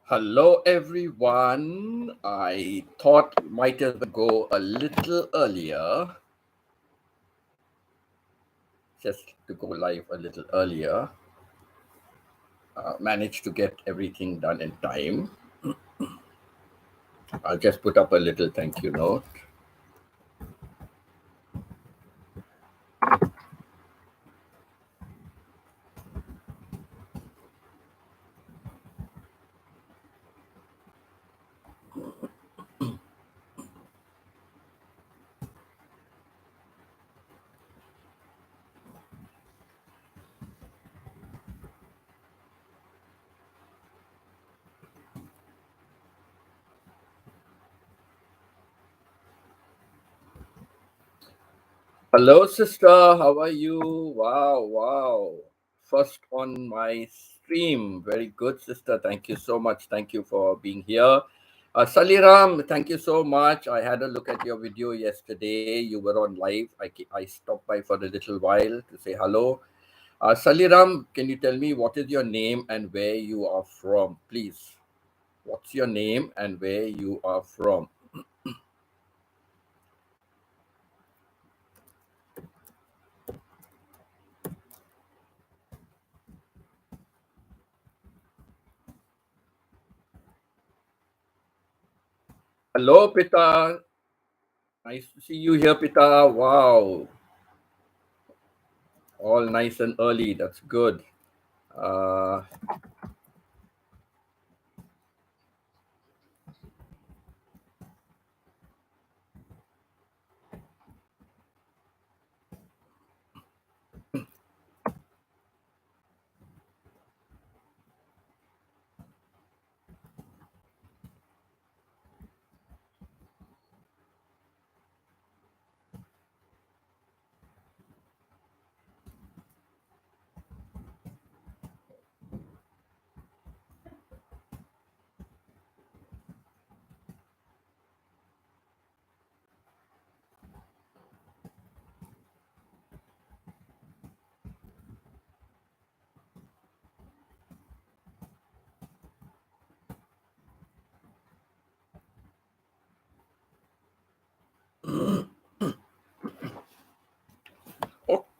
Hello, everyone. I thought might as well go a little earlier, just to go live a little earlier. Managed to get everything done in time. I'll just put up a little thank you note. Hello, sister. How are you? Wow, wow. First on my stream. Very good, sister. Thank you so much. Thank you for being here. Saliram, thank you so much. I had a look at your video yesterday. You were on live. I stopped by for a little while to say hello. Saliram, can you tell me what is your name and where you are from, please? What's your name and where you are from? Hello, Pita. Nice to see you here, Pita. Wow. All nice and early. That's good. Uh,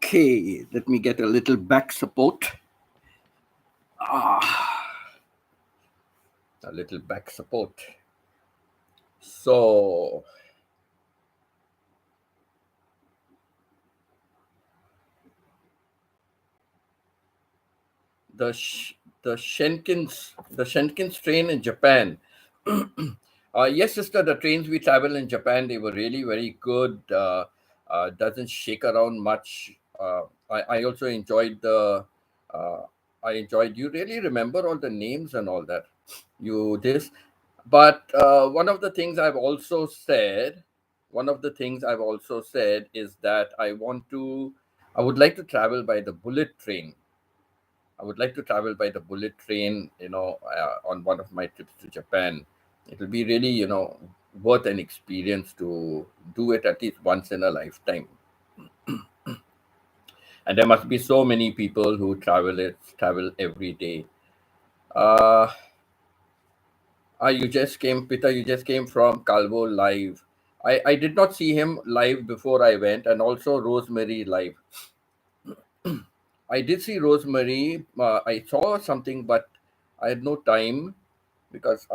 okay, let me get a little back support. A little back support. So, the Shenkins train in Japan. Yes, sister, the trains we travel in Japan, they were really very good. Doesn't shake around much. I also enjoyed the. Uh, I enjoyed. You really remember all the names and all that. You this, but one of the things I've also said. One of the things I've also said is that I would like to travel by the bullet train. I would like to travel by the bullet train, on one of my trips to Japan. It will be really, worth an experience to do it at least once in a lifetime. And there must be so many people who travel every day. Uh, you just came, Peter, you just came from Calvo live. I did not see him live before I went, and also Rosemary live. I did see Rosemary. I saw something, but I had no time because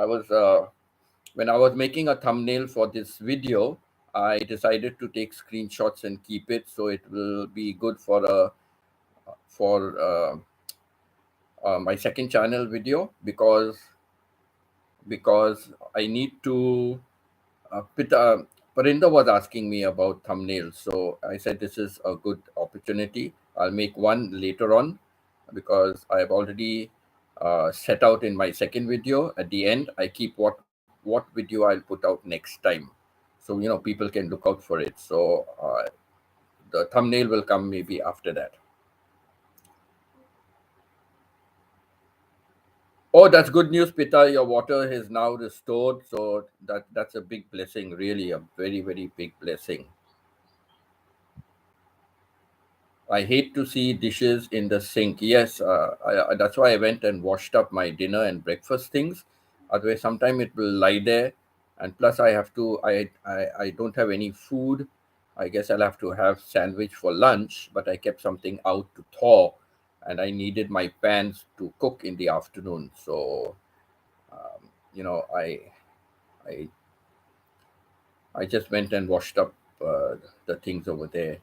when I was making a thumbnail for this video, I decided to take screenshots and keep it so it will be good for my second channel video because I need to. Parinda was asking me about thumbnails, so I said this is a good opportunity. I'll make one later on because I've already set out in my second video. At the end, I keep what video I'll put out next time, so people can look out for it. So the thumbnail will come maybe after that. Oh, that's good news, Pita. Your water is now restored, so that's a big blessing. Really, a very very big blessing. I hate to see dishes in the sink. Yes, that's why I went and washed up my dinner and breakfast things. Otherwise, sometime it will lie there, and plus I have to. I don't have any food. I guess I'll have to have sandwich for lunch, but I kept something out to thaw, and I needed my pans to cook in the afternoon. So, um, you know, I I just went and washed up the things over there.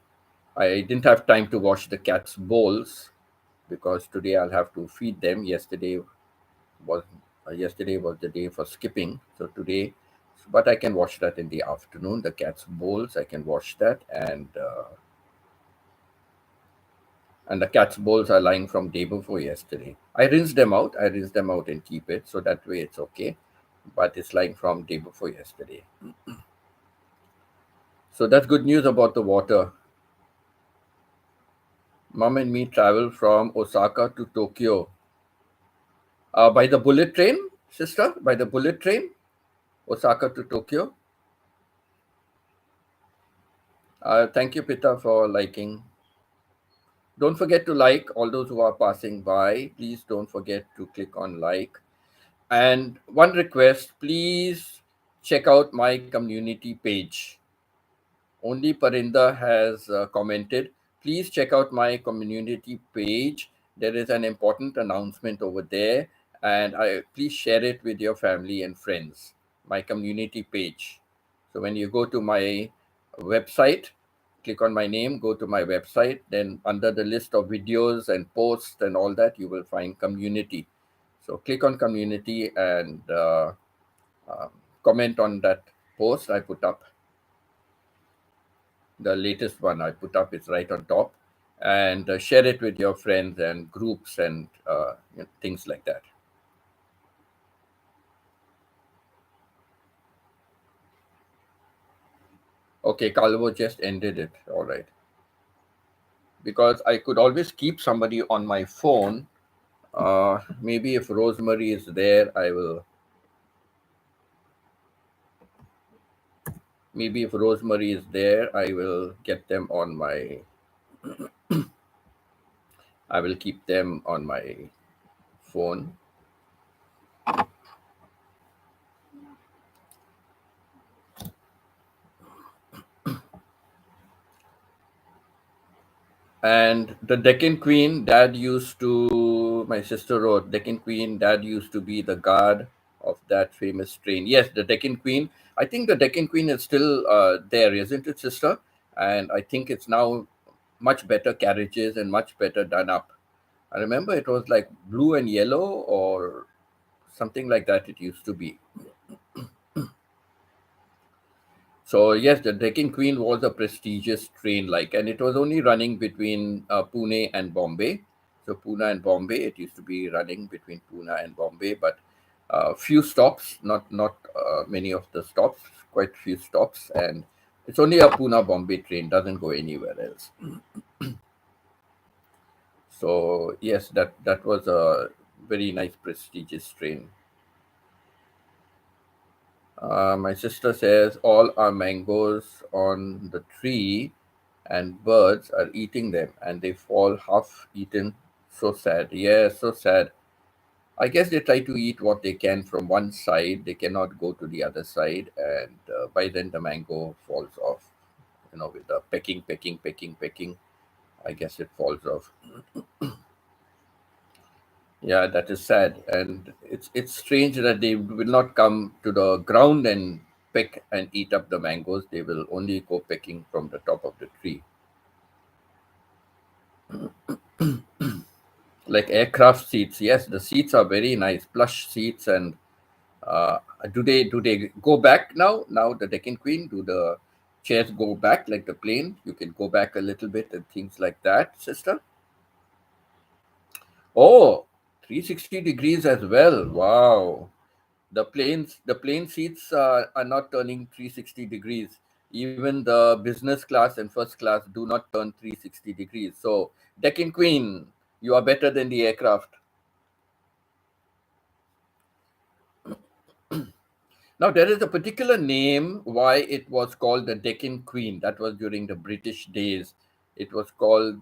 I didn't have time to wash the cat's bowls because today I'll have to feed them. Was yesterday was the day for skipping, so today, but I can wash that in the afternoon. The cat's bowls, I can wash that, and the cat's bowls are lying from day before yesterday. I rinse them out. I rinse them out and keep it, so that way it's okay. But it's lying from day before yesterday. So that's good news about the water. Mom and me travel from Osaka to Tokyo by the bullet train, sister. By the bullet train, Osaka to Tokyo. Thank you, Pita, for liking. Don't forget to like all those who are passing by. Please don't forget to click on like. And one request, please check out my community page. Only Parinda has commented. Please check out my community page. There is an important announcement over there, and please share it with your family and friends. My community page. So when you go to my website, click on my name, go to my website. Then under the list of videos and posts and all that, you will find community. So click on community and um, comment on that post I put up. The latest one I put up is right on top, and share it with your friends and groups and things like that. Okay, Calvo just ended it. All right, because I could always keep somebody on my phone. Maybe if Rosemary is there, I will. Maybe if Rosemary is there, I will get them on my. I will keep them on my phone. And the Deccan Queen, Dad used to, my sister wrote, Deccan Queen, Dad used to be the guard of that famous train. Yes, the Deccan Queen. I think the Deccan Queen is still there, isn't it, sister? And I think it's now much better carriages and much better done up. I remember it was like blue and yellow or something like that, it used to be. So yes, the Deccan Queen was a prestigious train, like, and it was only running between Pune and Bombay. So Pune and Bombay, it used to be running between Pune and Bombay, but few stops, not many of the stops, quite few stops, and it's only a Pune Bombay train, doesn't go anywhere else. So yes, that was a very nice prestigious train. My sister says all our mangoes on the tree and birds are eating them and they fall half eaten. So sad. Yeah, so sad. I guess they try to eat what they can from one side. They cannot go to the other side. And by then the mango falls off. With the pecking, pecking, pecking, pecking. I guess it falls off. Yeah, that is sad. And it's strange that they will not come to the ground and peck and eat up the mangoes. They will only go pecking from the top of the tree. Like aircraft seats, yes, the seats are very nice, plush seats. And do they go back now? Now the Deccan Queen, do the chairs go back like the plane? You can go back a little bit and things like that, sister. Oh, 360 degrees as well. Wow. The plane seats are not turning 360 degrees. Even the business class and first class do not turn 360 degrees. So Deccan Queen, you are better than the aircraft. Now, there is a particular name why it was called the Deccan Queen. That was during the British days. It was called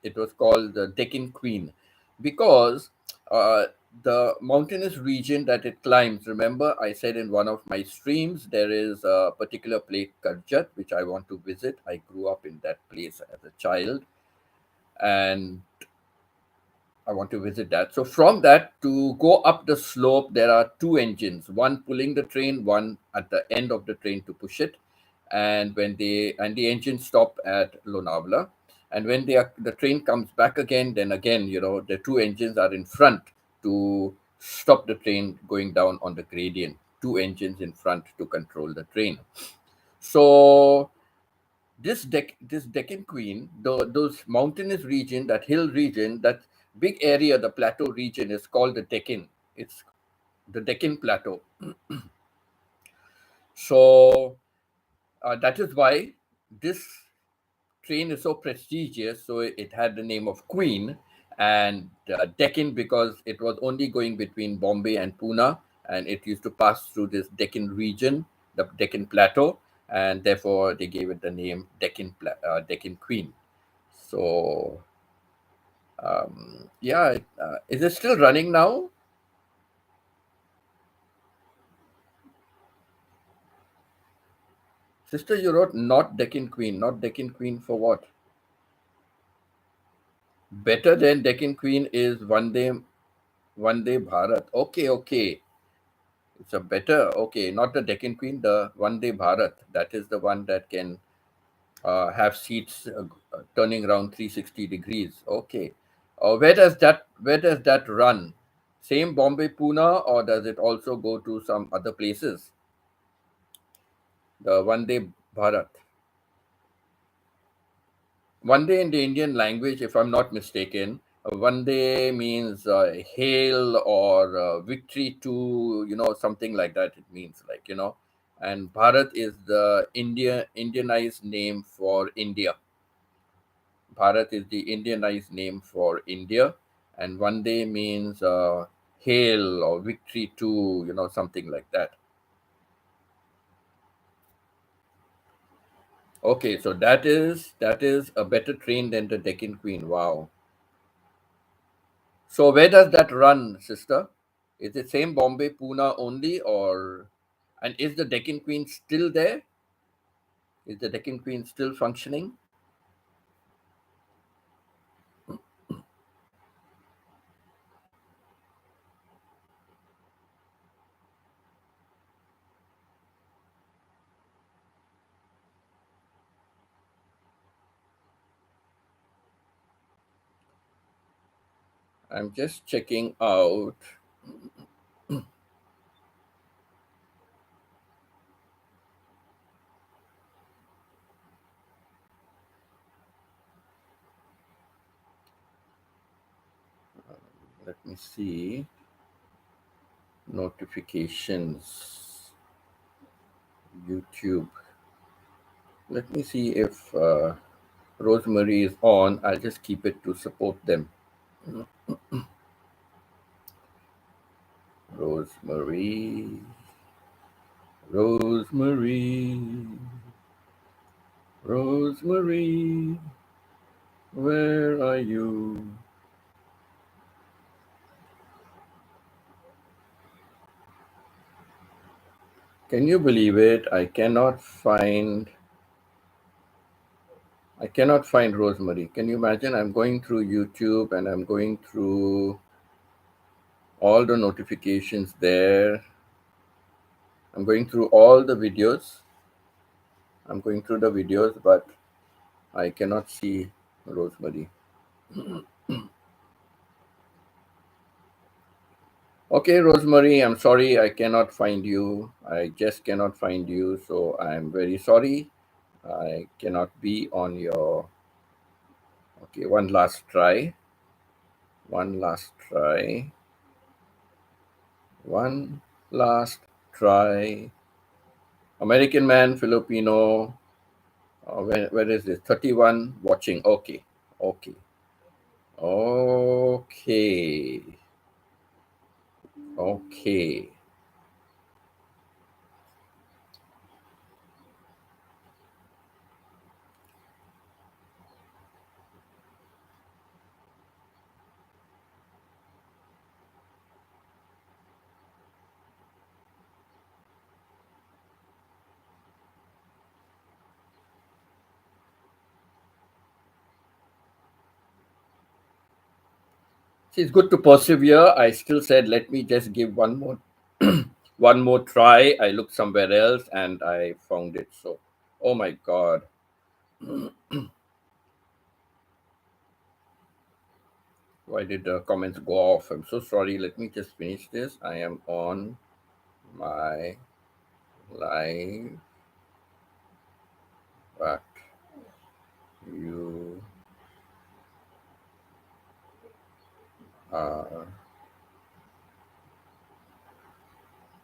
it was called the Deccan Queen because uh, the mountainous region that it climbs. Remember, I said in one of my streams there is a particular place, Karjat, which I want to visit. I grew up in that place as a child, and I want to visit that. So from that, to go up the slope, there are two engines, one pulling the train, one at the end of the train to push it. And the engines stop at Lonavala. And when the train comes back again, then again, the two engines are in front to stop the train going down on the gradient. Two engines in front to control the train. So this Deccan Queen, those mountainous region, that hill region, that big area, the plateau region is called the Deccan. It's the Deccan Plateau. So that is why this train is so prestigious. So it had the name of Queen, and Deccan because it was only going between Bombay and Pune, and it used to pass through this Deccan region, the Deccan Plateau, and therefore they gave it the name Deccan Queen. So yeah, is it still running now? Sister, you wrote not Deccan Queen. Not Deccan Queen for what? Better than Deccan Queen is One Day Bharat. Okay, okay. It's a better, okay, not the Deccan Queen, the One Day Bharat. That is the one that can have seats turning around 360 degrees. Okay. Where does that run? Same Bombay Pune, or does it also go to some other places? The One Day Bharat. One day in the Indian language, if I'm not mistaken, one day means hail or victory to, something like that. It means and Bharat is the Indianized name for India. Bharat is the Indianized name for India, and one day means hail or victory to, something like that. Okay, so that is a better train than the Deccan Queen. Wow. So where does that run, sister? Is it same Bombay, Pune only, or and is the Deccan Queen still there? Is the Deccan Queen still functioning? I'm just checking out. Let me see notifications. YouTube. Let me see if Rosemary is on. I'll just keep it to support them. Rosemary, Rosemary, Rosemary, where are you? Can you believe it? I cannot find Rosemary. Can you imagine? I'm going through YouTube and I'm going through all the notifications there. I'm going through all the videos. I'm going through the videos, but I cannot see Rosemary. Okay, Rosemary, I'm sorry I cannot find you. I just cannot find you. So I'm very sorry. I cannot be on your. Okay, one last try. One last try. One last try. American man, Filipino. Where is this? 31 watching. Okay. Okay. Okay. Okay. It's good to persevere. I still said, let me just give one more, one more try. I looked somewhere else and I found it. So, oh my God, why did the comments go off? I'm so sorry. Let me just finish this. I am on my live, but you are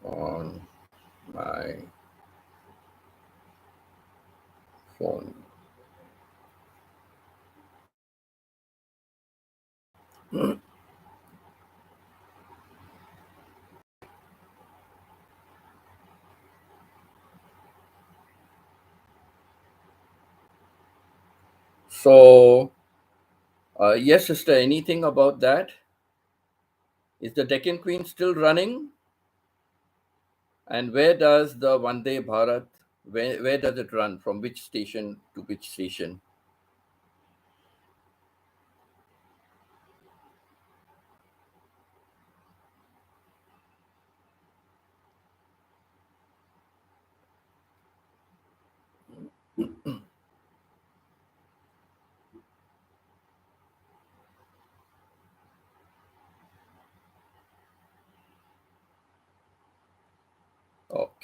on my phone. So, yes, sister, anything about that? Is the Deccan Queen still running? And where does the Vande Bharat, where does it run? From which station to which station?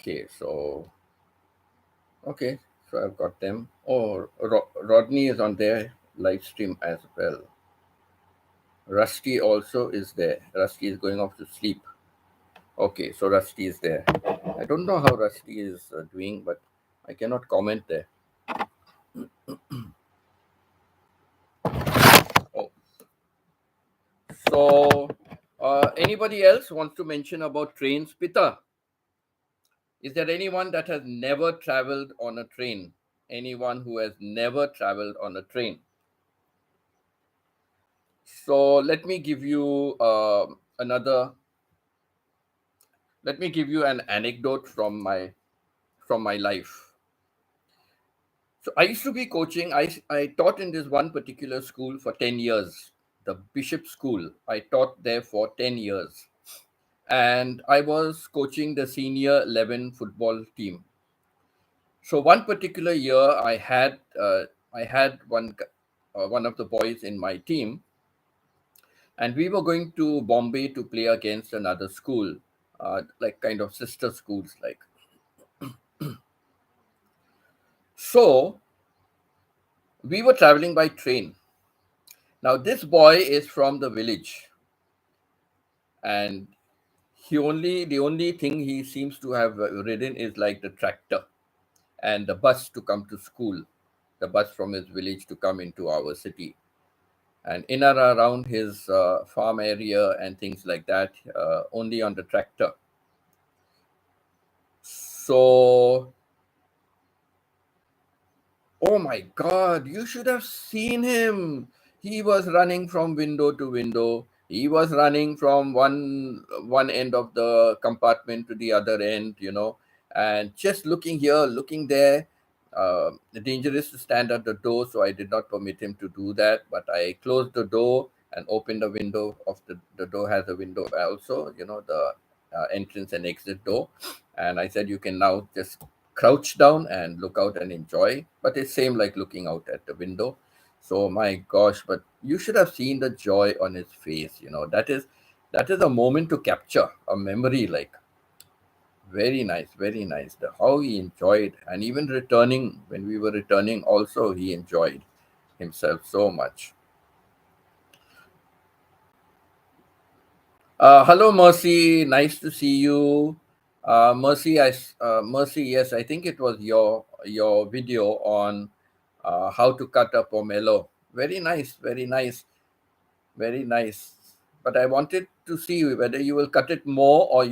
Okay, so okay, so I've got them. Oh, Rodney is on their live stream as well. Rusty also is there. Rusty is going off to sleep. Okay, so Rusty is there. I don't know how Rusty is doing, but I cannot comment there. Oh, so anybody else wants to mention about trains? Pita, is there anyone that has never traveled on a train? Anyone who has never traveled on a train? So another. Let me give you an anecdote from my life. So I used to be coaching. I taught in this one particular school for 10 years, the Bishop School. I taught there for 10 years, and I was coaching the senior 11 football team. So one particular year, I had one of the boys in my team, and we were going to Bombay to play against another school, like kind of sister schools. Like so, we were traveling by train. Now this boy is from the village, and the only thing he seems to have ridden is like the tractor and the bus to come to school, the bus from his village to come into our city. And in and around his farm area and things like that, only on the tractor. So, oh my God, you should have seen him. He was running from window to window. He was running from one end of the compartment to the other end, and just looking here, looking there. Dangerous to stand at the door, so I did not permit him to do that. But I closed the door and opened the window of the door has a window also, the entrance and exit door. And I said, you can now just crouch down and look out and enjoy. But it's same like looking out at the window. So my gosh, but you should have seen the joy on his face. That is a moment to capture, a memory. Like very nice, very nice. How he enjoyed, and even returning when we were returning, also he enjoyed himself so much. Hello, Mercy. Nice to see you. Mercy. Yes, I think it was your video on how to cut a pomelo. Very nice, very nice, very nice. But I wanted to see whether you will cut it more or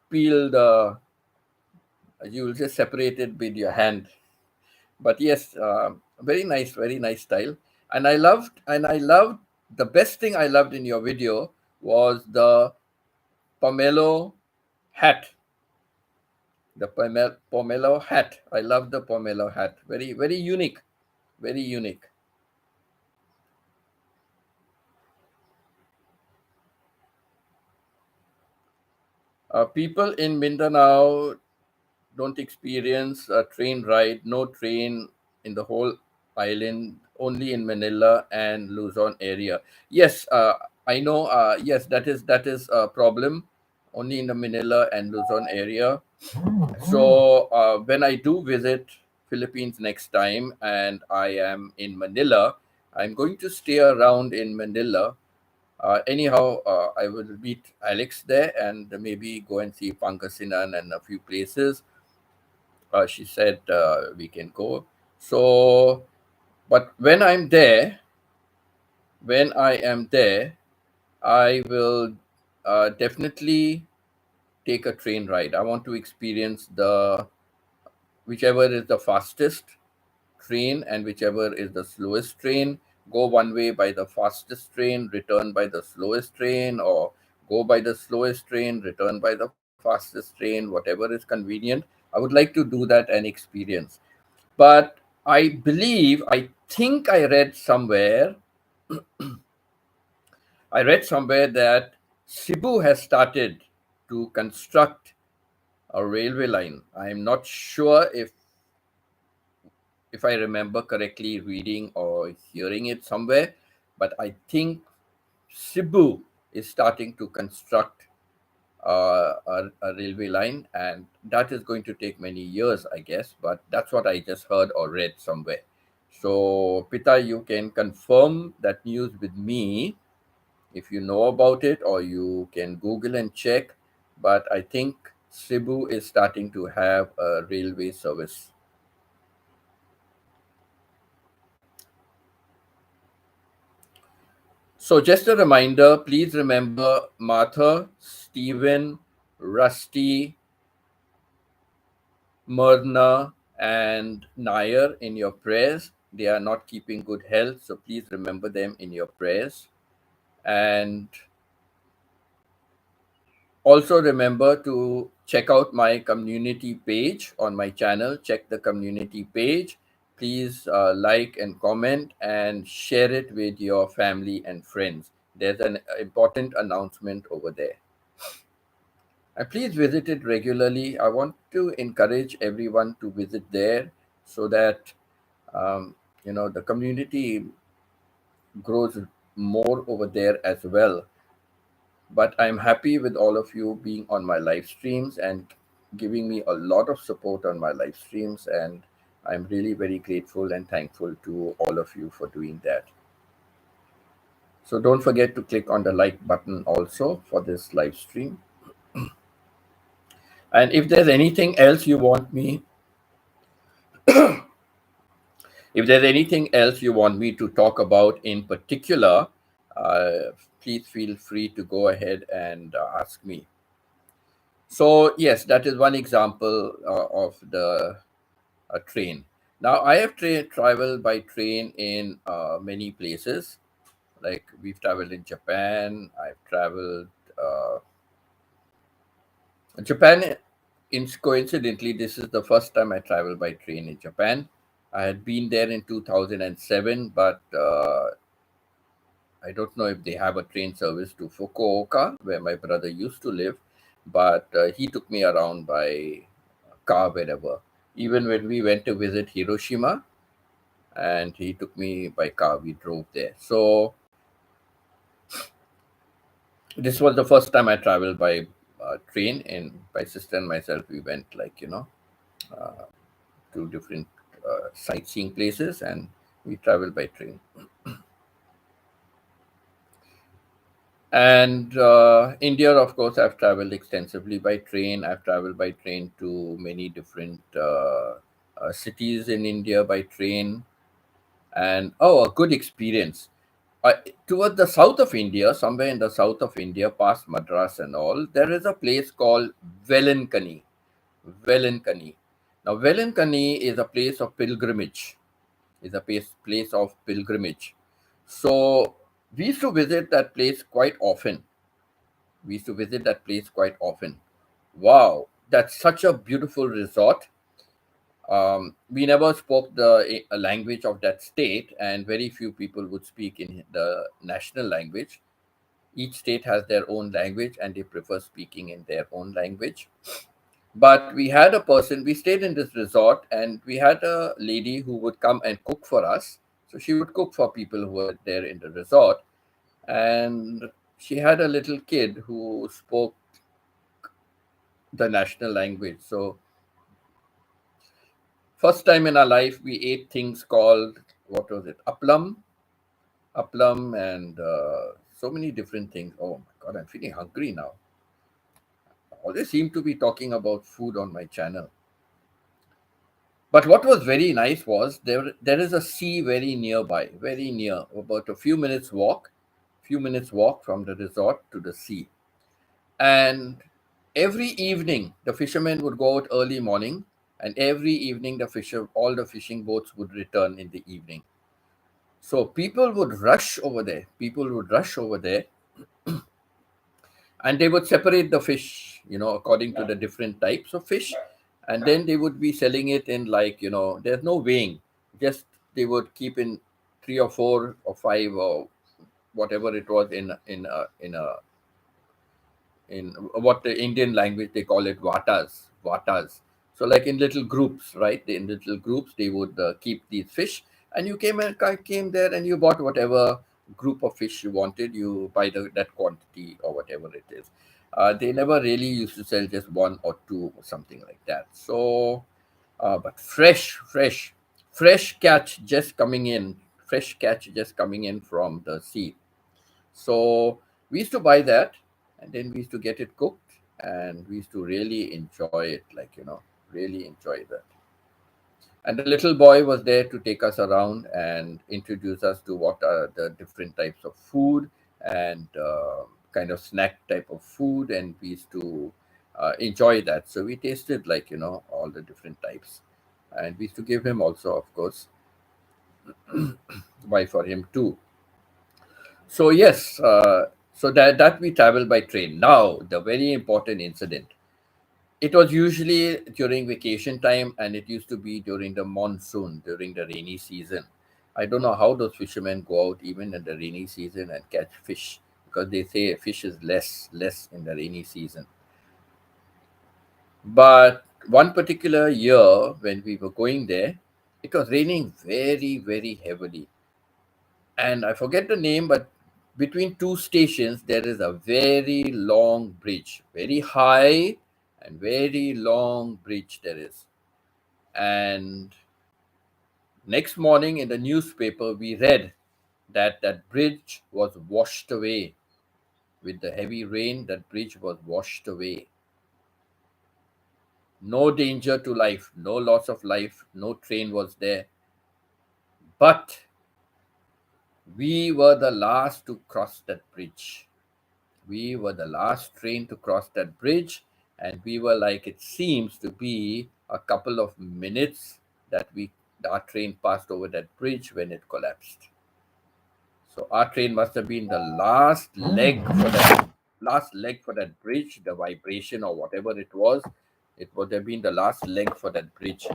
peel the you will just separate it with your hand. But yes, very nice style. And I loved the best thing I loved in your video was the pomelo hat. The pomelo hat. I love the pomelo hat. Very, very unique. Very unique. People in Mindanao don't experience a train ride, no train in the whole island, only in Manila and Luzon area. Yes, I know. Yes, that is a problem, only in the Manila and Luzon area. So when I do visit Philippines next time and I am in Manila, I'm going to stay around in Manila. Anyhow, I will meet Alex there and maybe go and see Pangasinan and a few places. She said we can go. So, but when I am there, I will definitely take a train ride. I want to experience the whichever is the fastest train and whichever is the slowest train. Go one way by the fastest train, return by the slowest train, or go by the slowest train, return by the fastest train, whatever is convenient. I would like to do that and experience. But I read somewhere that Cebu has started to construct a railway line. I'm not sure if I remember correctly reading or hearing it somewhere, but I think Cebu is starting to construct a railway line, and that is going to take many years, I guess. But that's what I just heard or read somewhere. So, Pita, you can confirm that news with me if you know about it, or you can Google and check. But I think Cebu is starting to have a railway service. So, just a reminder, please remember Martha, Stephen, Rusty, Myrna, and Nair in your prayers. They are not keeping good health, so please remember them in your prayers. And also remember to check out my community page on my channel. Check the community page. Please like and comment and share it with your family and friends. There's an important announcement over there. And please visit it regularly. I want to encourage everyone to visit there so that um, the community grows more over there as well. But I'm happy with all of you being on my live streams and giving me a lot of support on my live streams, and I'm really very grateful and thankful to all of you for doing that. So don't forget to click on the like button also for this live stream. And if there's anything else you want me If there's anything else you want me to talk about in particular, uh, please feel free to go ahead and ask me. So, yes, that is one example of the train. Now, I have traveled by train in many places. Like we've traveled in Japan. I've traveled Japan. Coincidentally, this is the first time I traveled by train in Japan. I had been there in 2007, but I don't know if they have a train service to Fukuoka, where my brother used to live, but he took me around by car wherever. Even when we went to visit Hiroshima, and he took me by car, we drove there. So this was the first time I traveled by train, and my sister and myself, we went to different sightseeing places, and we traveled by train. And India, of course, I've traveled extensively by train. I've traveled by train to many different cities in India by train. And oh, a good experience. Toward the south of India, somewhere in the south of India, past Madras and all, there is a place called Velankani. Velankani. Now, Velankani is a place of pilgrimage. Is a place of pilgrimage. So we used to visit that place quite often. We used to visit that place quite often. Wow, that's such a beautiful resort. We never spoke the language of that state, and very few people would speak in the national language. Each state has their own language and they prefer speaking in their own language. But we had a person, we stayed in this resort and we had a lady who would come and cook for us. So she would cook for people who were there in the resort. And she had a little kid who spoke the national language. So, first time in our life, we ate things called, what was it? Aplam, and so many different things. Oh my God, I'm feeling hungry now. I always seem to be talking about food on my channel. But what was very nice was there is a sea very nearby, very near, about a few minutes walk from the resort to the sea. And every evening the fishermen would go out early morning, and every evening all the fishing boats would return in the evening. So people would rush over there, and they would separate the fish, according to the different types of fish. And then they would be selling it in, like, there's no weighing, just they would keep in three or four or five or whatever it was in what the Indian language they call it, vatas. So like in little groups, right? In little groups, they would keep these fish, and you came there and you bought whatever group of fish you wanted. You buy that quantity or whatever it is. They never really used to sell just one or two or something like that. So, but fresh catch just coming in, fresh catch just coming in from the sea. So we used to buy that, and then we used to get it cooked, and we used to really enjoy it, like, really enjoy that. And the little boy was there to take us around and introduce us to what are the different types of food and kind of snack type of food, and we used to enjoy that. So we tasted, like, all the different types, and we used to give him also, of course, buy for him too. So yes, so that we travel by train. Now the very important incident. It was usually during vacation time, and it used to be during the monsoon, during the rainy season. I don't know how those fishermen go out even in the rainy season and catch fish, because they say fish is less in the rainy season. But one particular year when we were going there, it was raining very heavily, and I forget the name, but between two stations there is a very long bridge, very high and very long bridge there is. And next morning in the newspaper we read that that bridge was washed away. With the heavy rain, that bridge was washed away. No danger to life, no loss of life, no train was there. But we were the last to cross that bridge. We were the last train to cross that bridge, and we were, like, it seems to be a couple of minutes that our train passed over that bridge when it collapsed. So our train must have been the last leg for that bridge, the vibration or whatever it was. It would have been the last leg for that bridge.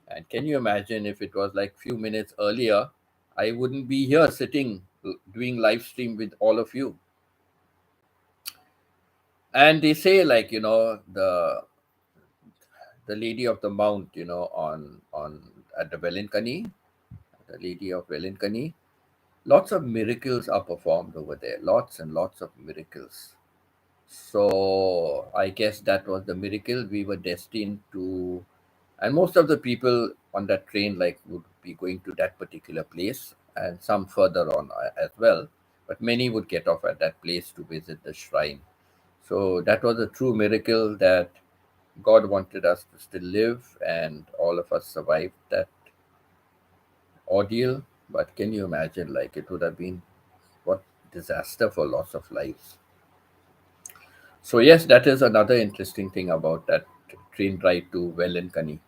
And can you imagine if it was like few minutes earlier, I wouldn't be here sitting doing live stream with all of you. And they say, like, the lady of the mount, on at the Velinkani, the lady of Velinkani, lots of miracles are performed over there, lots and lots of miracles. So I guess that was the miracle we were destined to. And most of the people on that train, like, would be going to that particular place, and some further on as well, but many would get off at that place to visit the shrine. So that was a true miracle that God wanted us to still live, and all of us survived that ordeal. But can you imagine, like, it would have been what disaster for loss of lives. So yes, that is another interesting thing about that train ride to Velinkani,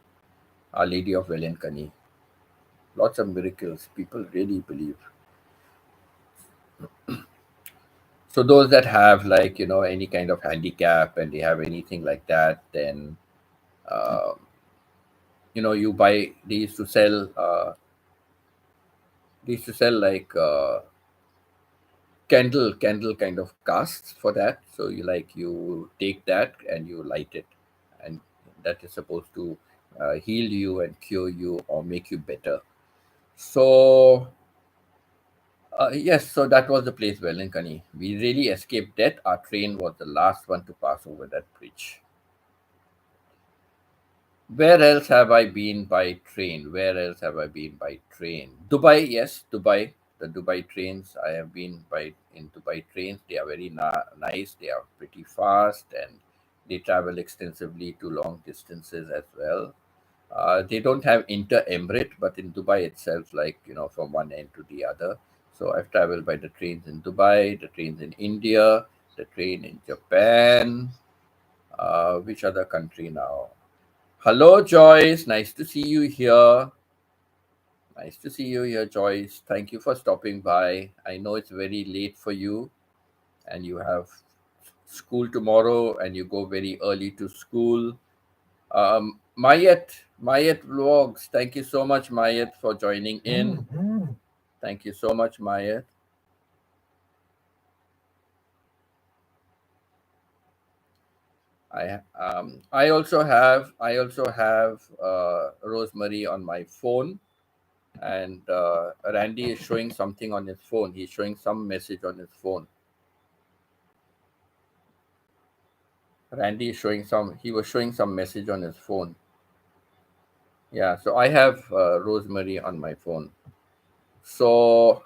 Our Lady of Velinkani. Lots of miracles. People really believe. So those that have, like, any kind of handicap and they have anything like that, then uh, you buy. They used to sell like candle kind of casts for that. So you take that and you light it, and that is supposed to heal you and cure you or make you better. So yes, so that was the place, Wellington. We really escaped death. Our train was the last one to pass over that bridge. Where else have I been by train? Where else have I been by train? Dubai, yes, Dubai. The Dubai trains. I have been by in Dubai trains. They are very nice. They are pretty fast and they travel extensively to long distances as well. They don't have inter-emirate, but in Dubai itself, like from one end to the other. So I've traveled by the trains in Dubai, the trains in India, the train in Japan. Which other country now? Hello, Joyce. Nice to see you here. Nice to see you here, Joyce. Thank you for stopping by. I know it's very late for you and you have school tomorrow and you go very early to school. Mayet Vlogs. Thank you so much, Mayet, for joining in. Thank you so much, Mayet. I also have Rosemary on my phone, and Randy is showing something on his phone. He's showing some message on his phone. Randy is showing some. He was showing some message on his phone. Yeah. So I have Rosemary on my phone. So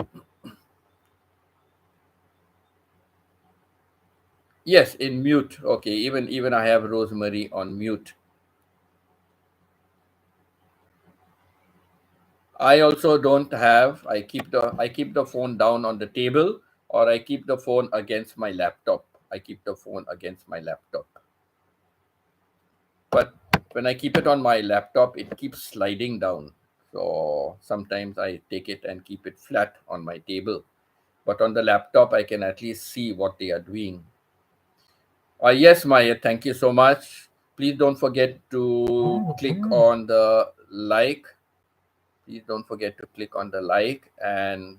yes, in mute. Okay. Even I have Rosemary on mute. I also don't have. I keep the phone down on the table, or I keep the phone against my laptop. I keep the phone against my laptop. But when I keep it on my laptop, it keeps sliding down. So sometimes I take it and keep it flat on my table. But on the laptop, I can at least see what they are doing. Yes, Maya, thank you so much. Please don't forget to click on the like. Please don't forget to click on the like, and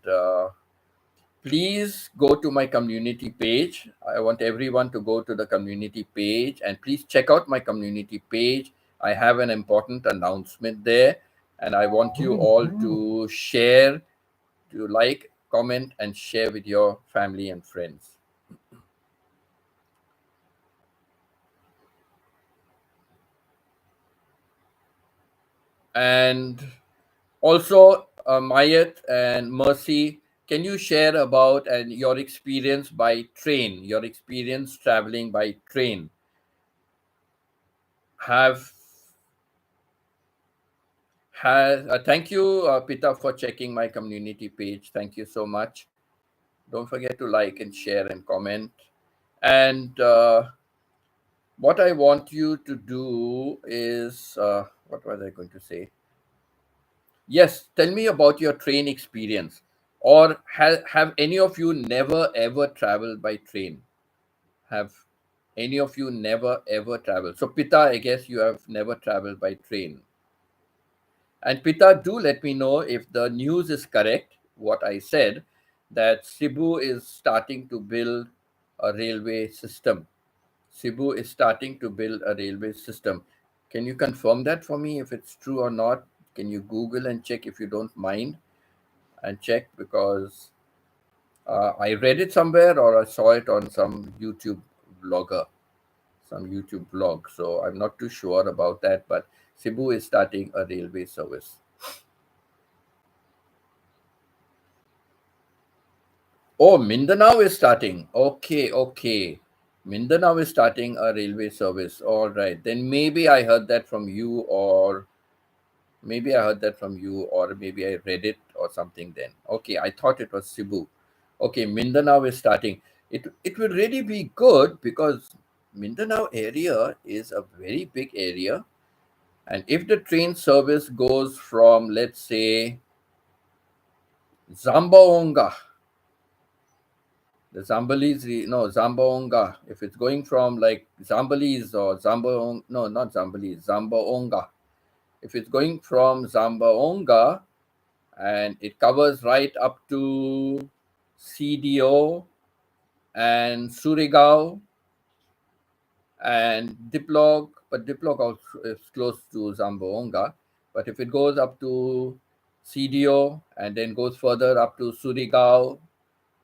please go to my community page. I want everyone to go to the community page and please check out my community page. I have an important announcement there, and I want you all to share, to like, comment, and share with your family and friends. And also, Mayat and Mercy, can you share about and your experience by train, your experience traveling by train? Have has Thank you, Pita, for checking my community page. Thank you so much. Don't forget to like and share and comment. And what I want you to do is, what was I going to say? Yes, tell me about your train experience. Or have any of you never ever traveled by train? Have any of you never ever traveled? So, Pita, I guess you have never traveled by train. And Pita, do let me know if the news is correct, what I said, that Cebu is starting to build a railway system. Cebu is starting to build a railway system. Can you confirm that for me if it's true or not? Can you Google and check if you don't mind? And check, because I read it somewhere or I saw it on some YouTube blogger, some YouTube blog. So I'm not too sure about that, but Cebu is starting a railway service. Oh, Mindanao is starting. Okay, okay. Mindanao is starting a railway service. All right. Then maybe I heard that from you, or maybe I read it or something then. Okay, I thought it was Cebu. Okay, Mindanao is starting. It will really be good because Mindanao area is a very big area. And if the train service goes from, let's say, Zamboanga, the Zambalis, no, Zamboanga. If it's going from like Zambalis or Zamboong, no, not Zambalis, Zamboanga. If it's going from Zamboanga and it covers right up to CDO, and Surigao and Diplog, but Diplog also is close to Zamboanga. But if it goes up to CDO and then goes further up to Surigao,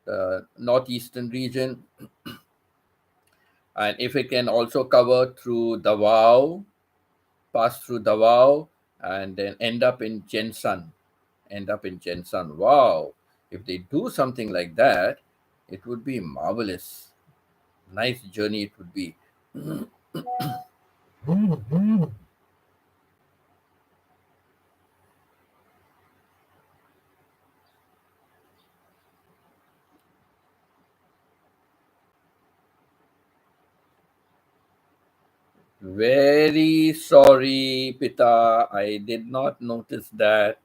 the northeastern region, and if it can also cover through Davao, pass through Davao, and then end up in Jensan. Wow! If they do something like that, it would be marvelous. Nice journey it would be. Very sorry, Pita. I did not notice that.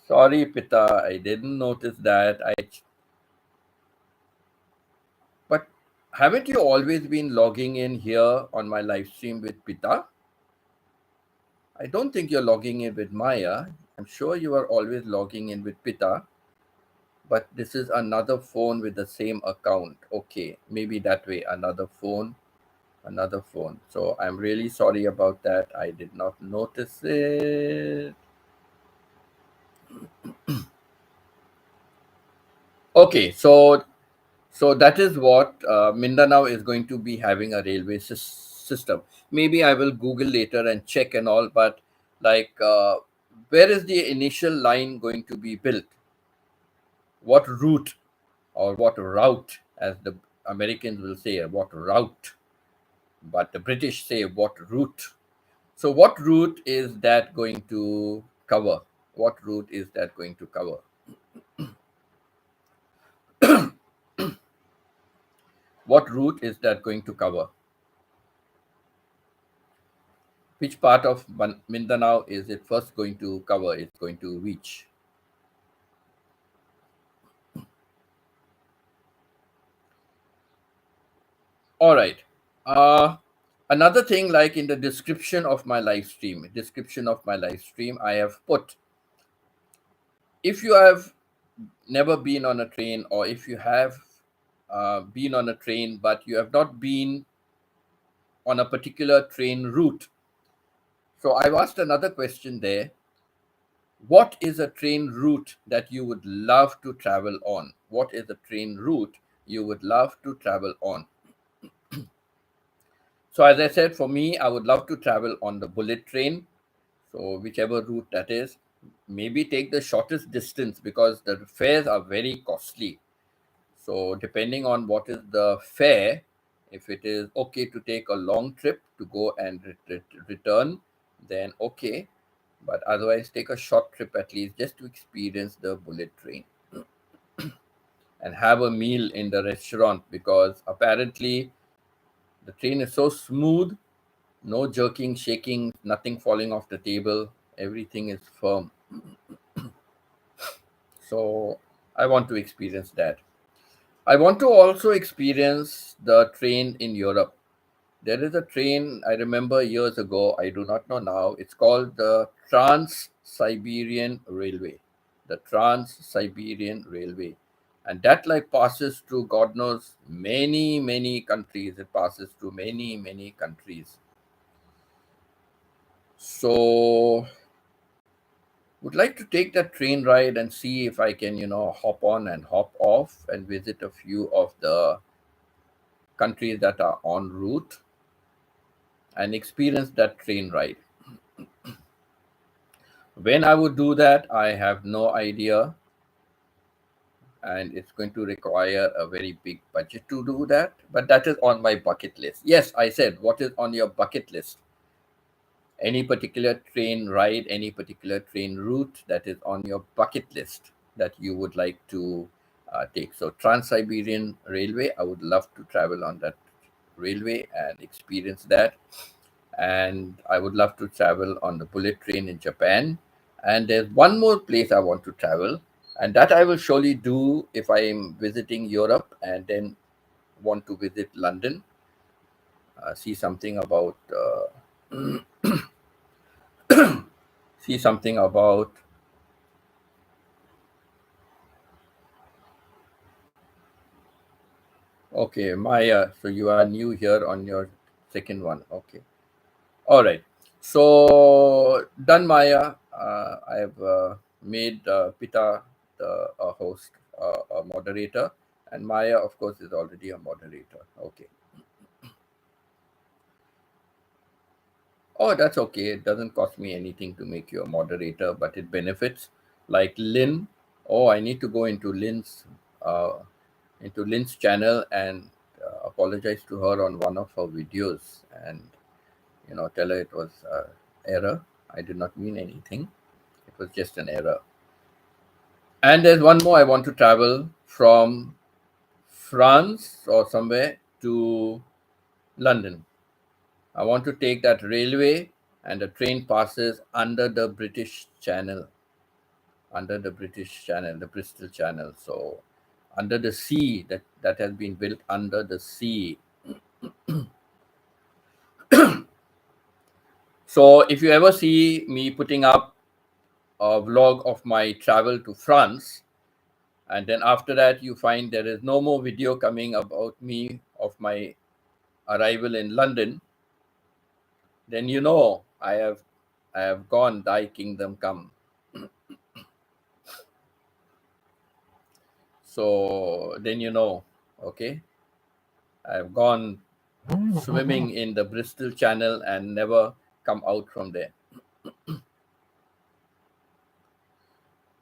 Sorry, Pita. I didn't notice that. But haven't you always been logging in here on my live stream with Pita? I don't think you're logging in with Maya. I'm sure you are always logging in with Pita, but this is another phone with the same account. Okay, maybe that way, another phone, another phone. So I'm really sorry about that. I did not notice it. Okay, so that is what Mindanao is going to be having a railway system. Maybe I will Google later and check and all, but like, where is the initial line going to be built? What route or what route, as the Americans will say, what route, but the British say what route. So, what route is that going to cover? What route is that going to cover? What route is that going to cover? Which part of Mindanao is it first going to cover? It's going to reach. All right. Uh, Another thing, like in the description of my live stream, I have put, if you have never been on a train, or if you have been on a train but you have not been on a particular train route. So I've asked another question there. What is a train route that you would love to travel on? What is a train route you would love to travel on? So, as I said, for me, I would love to travel on the bullet train. So, whichever route that is, maybe take the shortest distance because the fares are very costly. So, depending on what is the fare, if it is okay to take a long trip to go and return, then okay. But otherwise, take a short trip at least just to experience the bullet train and have a meal in the restaurant, because apparently the train is so smooth, no jerking, shaking, nothing falling off the table, everything is firm. So I want to experience that. I want to also experience the train in Europe. There is a train I remember years ago, I do not know now. It's called the Trans Siberian Railway. The Trans Siberian Railway. And that like passes through God knows many, many countries. It passes through many, many countries. So would like to take that train ride and see if I can, hop on and hop off and visit a few of the countries that are en route and experience that train ride. When I would do that, I have no idea, and it's going to require a very big budget to do that. But that is on my bucket list. Yes, I said, what is on your bucket list? Any particular train ride, any particular train route that is on your bucket list that you would like to take? So, Trans Siberian Railway, I would love to travel on that railway and experience that. And I would love to travel on the bullet train in Japan. And there's one more place I want to travel, and that I will surely do if I am visiting Europe and then want to visit London, see something about see something about Okay, Maya. So you are new here on your second one. Okay. All right. So done, Maya. I have made Pita the host, a moderator, and Maya, of course, is already a moderator. Okay. Oh, that's okay. It doesn't cost me anything to make you a moderator, but it benefits. Like Lynn. Oh, I need to go uh, into Lynn's channel and apologize to her on one of her videos, and tell her it was error. I did not mean anything. It was just an error. And there's one more. I want to travel from France or somewhere to London. I want to take that railway, and the train passes under the British Channel, the Bristol Channel. So under the sea, that has been built under the sea. So if you ever see me putting up a vlog of my travel to France, and then after that you find there is no more video coming about me of my arrival in London, then I have gone, thy kingdom come. So then okay, I have gone swimming in the Bristol Channel and never come out from there.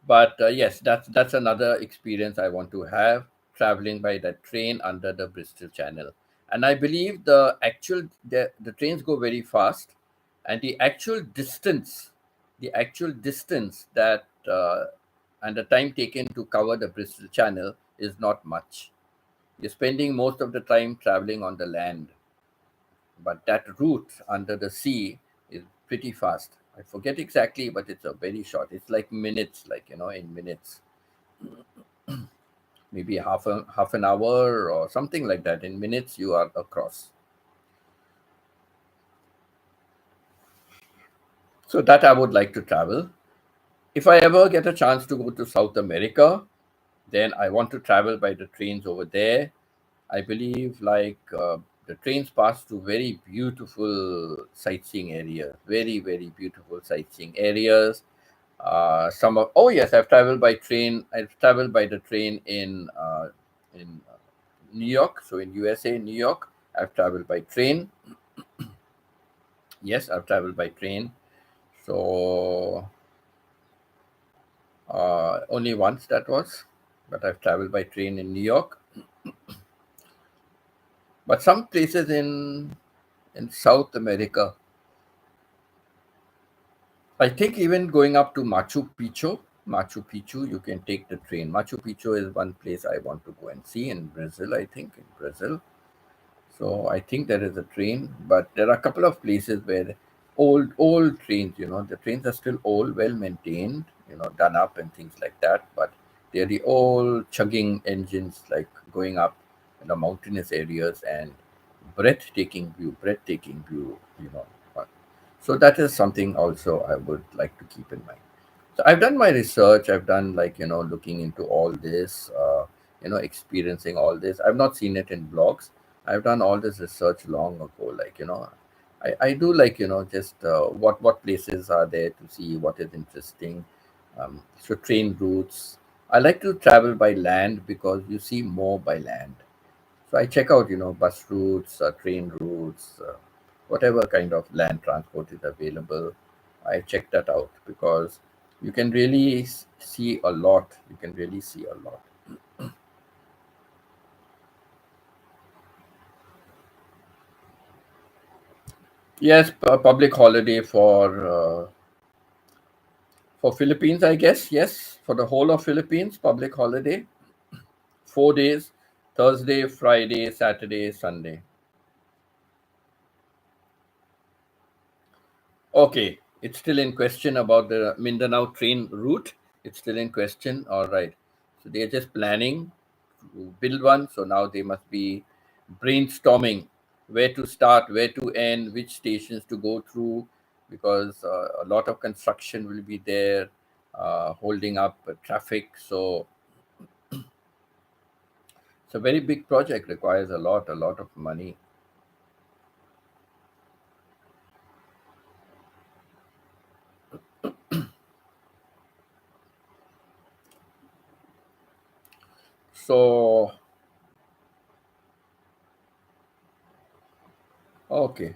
But yes, that's another experience I want to have, traveling by that train under the Bristol Channel. And I believe the trains go very fast, and the actual distance that and the time taken to cover the Bristol Channel is not much. You're spending most of the time traveling on the land, but that route under the sea is pretty fast. I forget exactly, but it's a very short. It's like minutes, like in minutes, maybe half an hour or something like that. In minutes, you are across. So that I would like to travel. If I ever get a chance to go to South America, then I want to travel by the trains over there. I believe the trains pass through very beautiful sightseeing areas, very very beautiful sightseeing areas. Oh yes, I've traveled by train. I've traveled by the train in New York. So in USA, New York, I've traveled by train. Yes, I've traveled by train. So only once that was, but I've traveled by train in New York. But some places in South America, I think even going up to Machu Picchu, you can take the train. Machu Picchu is one place I want to go and see in Brazil. I think in Brazil. So I think there is a train, but there are a couple of places where old trains, the trains are still old, well maintained, done up and things like that. But they're the old chugging engines, like going up in the mountainous areas, and breathtaking view. So that is something also I would like to keep in mind. So I've done my research. I've done, looking into all this, experiencing all this. I've not seen it in blogs. I've done all this research long ago. I do like, just what places are there to see, what is interesting. So train routes. I like to travel by land because you see more by land. So I check out, bus routes, train routes, whatever kind of land transport is available. I check that out because you can really see a lot. You can really see a lot. Yes, public holiday for Philippines, I guess. Yes, for the whole of Philippines, public holiday, 4 days: Thursday, Friday, Saturday, Sunday. Okay, it's still in question about the Mindanao train route. It's still in question. All right. So they're just planning to build one. So now they must be brainstorming where to start, where to end, which stations to go through, because a lot of construction will be there, holding up traffic. It's a very big project, requires a lot of money. So, okay.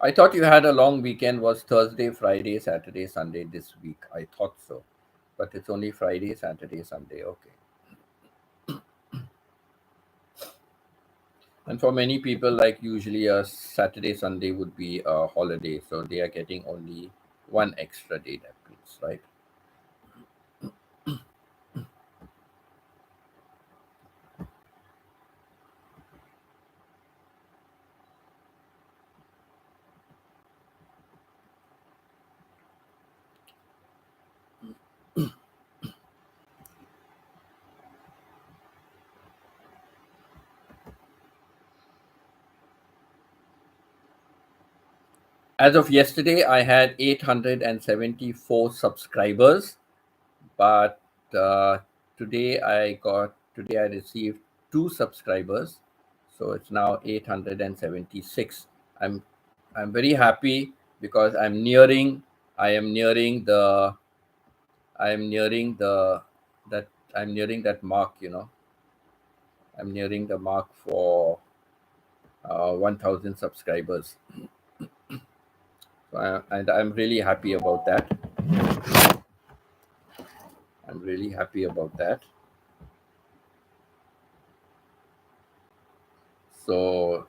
I thought you had a long weekend, was Thursday, Friday, Saturday, Sunday this week. I thought so. But it's only Friday, Saturday, Sunday. Okay. And for many people, like usually a Saturday, Sunday would be a holiday. So they are getting only one extra day, that means, right? As of yesterday, I had 874 subscribers, but uh, today I received two subscribers, so it's now 876. I'm very happy because I am nearing the I am nearing the that I'm nearing that mark. I'm nearing the mark for 1,000 subscribers. And I'm really happy about that. I'm really happy about that. So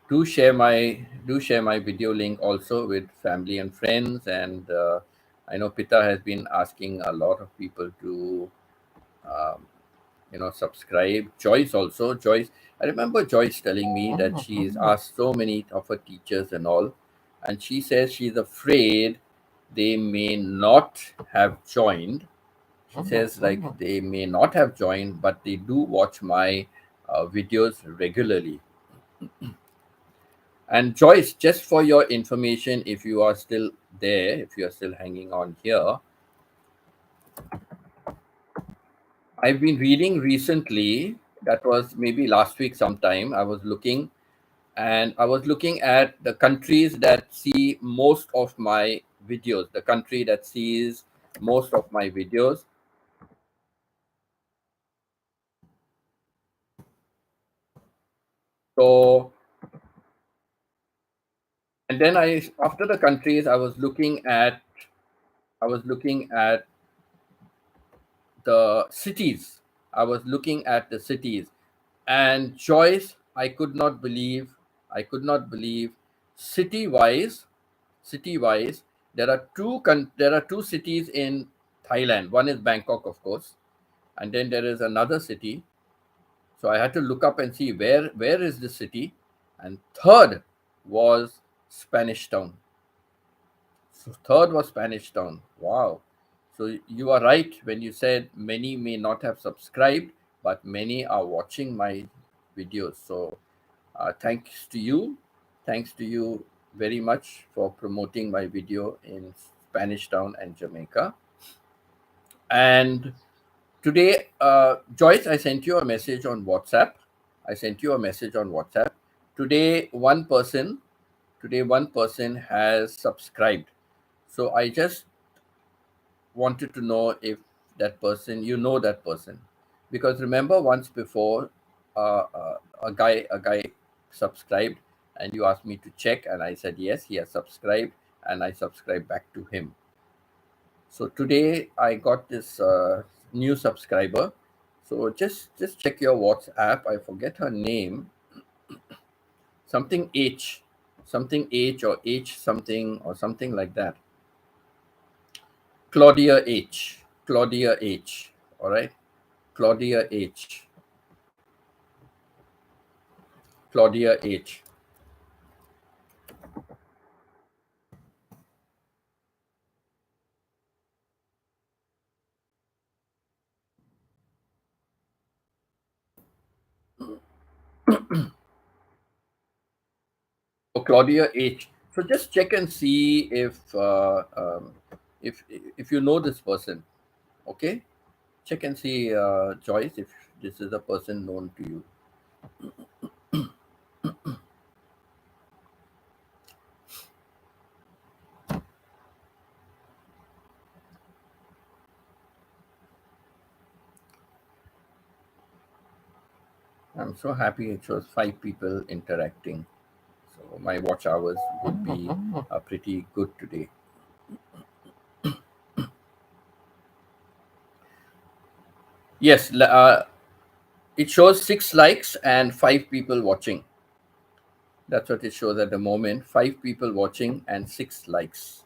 do share my video link also with family and friends. And I know Pita has been asking a lot of people to um, subscribe. Joyce also. Joyce, I remember Joyce telling me that she's asked so many of her teachers and all, and she says she's afraid they may not have joined. She says like they may not have joined, but they do watch my videos regularly. And Joyce, just for your information, if you are still there, if you are still hanging on here, I've been reading recently, that was maybe last week sometime, I was looking at the countries that see most of my videos, the country that sees most of my videos. So, and then after the countries, I was looking at the cities. I was looking at the cities, and Joyce, I could not believe, city wise, city wise, there are two cities in Thailand. One is Bangkok, of course, and then there is another city. So I had to look up and see where is the city, and third was Spanish Town. So third was Spanish Town. Wow. So you are right when you said many may not have subscribed, but many are watching my videos. So thanks to you. Thanks to you very much for promoting my video in Spanish Town and Jamaica. And today, Joyce, I sent you a message on WhatsApp. I sent you a message on WhatsApp. Today, one person has subscribed. So I just wanted to know if you know that person, because remember once before, a guy subscribed, and you asked me to check, and I said yes, he has subscribed, and I subscribed back to him. So today I got this new subscriber. So just check your WhatsApp. I forget her name, something H, something H or H something or something like that. Claudia H. Claudia H. All right. Claudia H. Claudia H. Oh, Claudia H. So just check and see if you know this person. Okay, check and see, Joyce. If this is a person known to you. I'm so happy it shows 5 people interacting. So my watch hours would be pretty good today. Yes, it shows 6 likes and 5 people watching. That's what it shows at the moment. 5 people watching and 6 likes.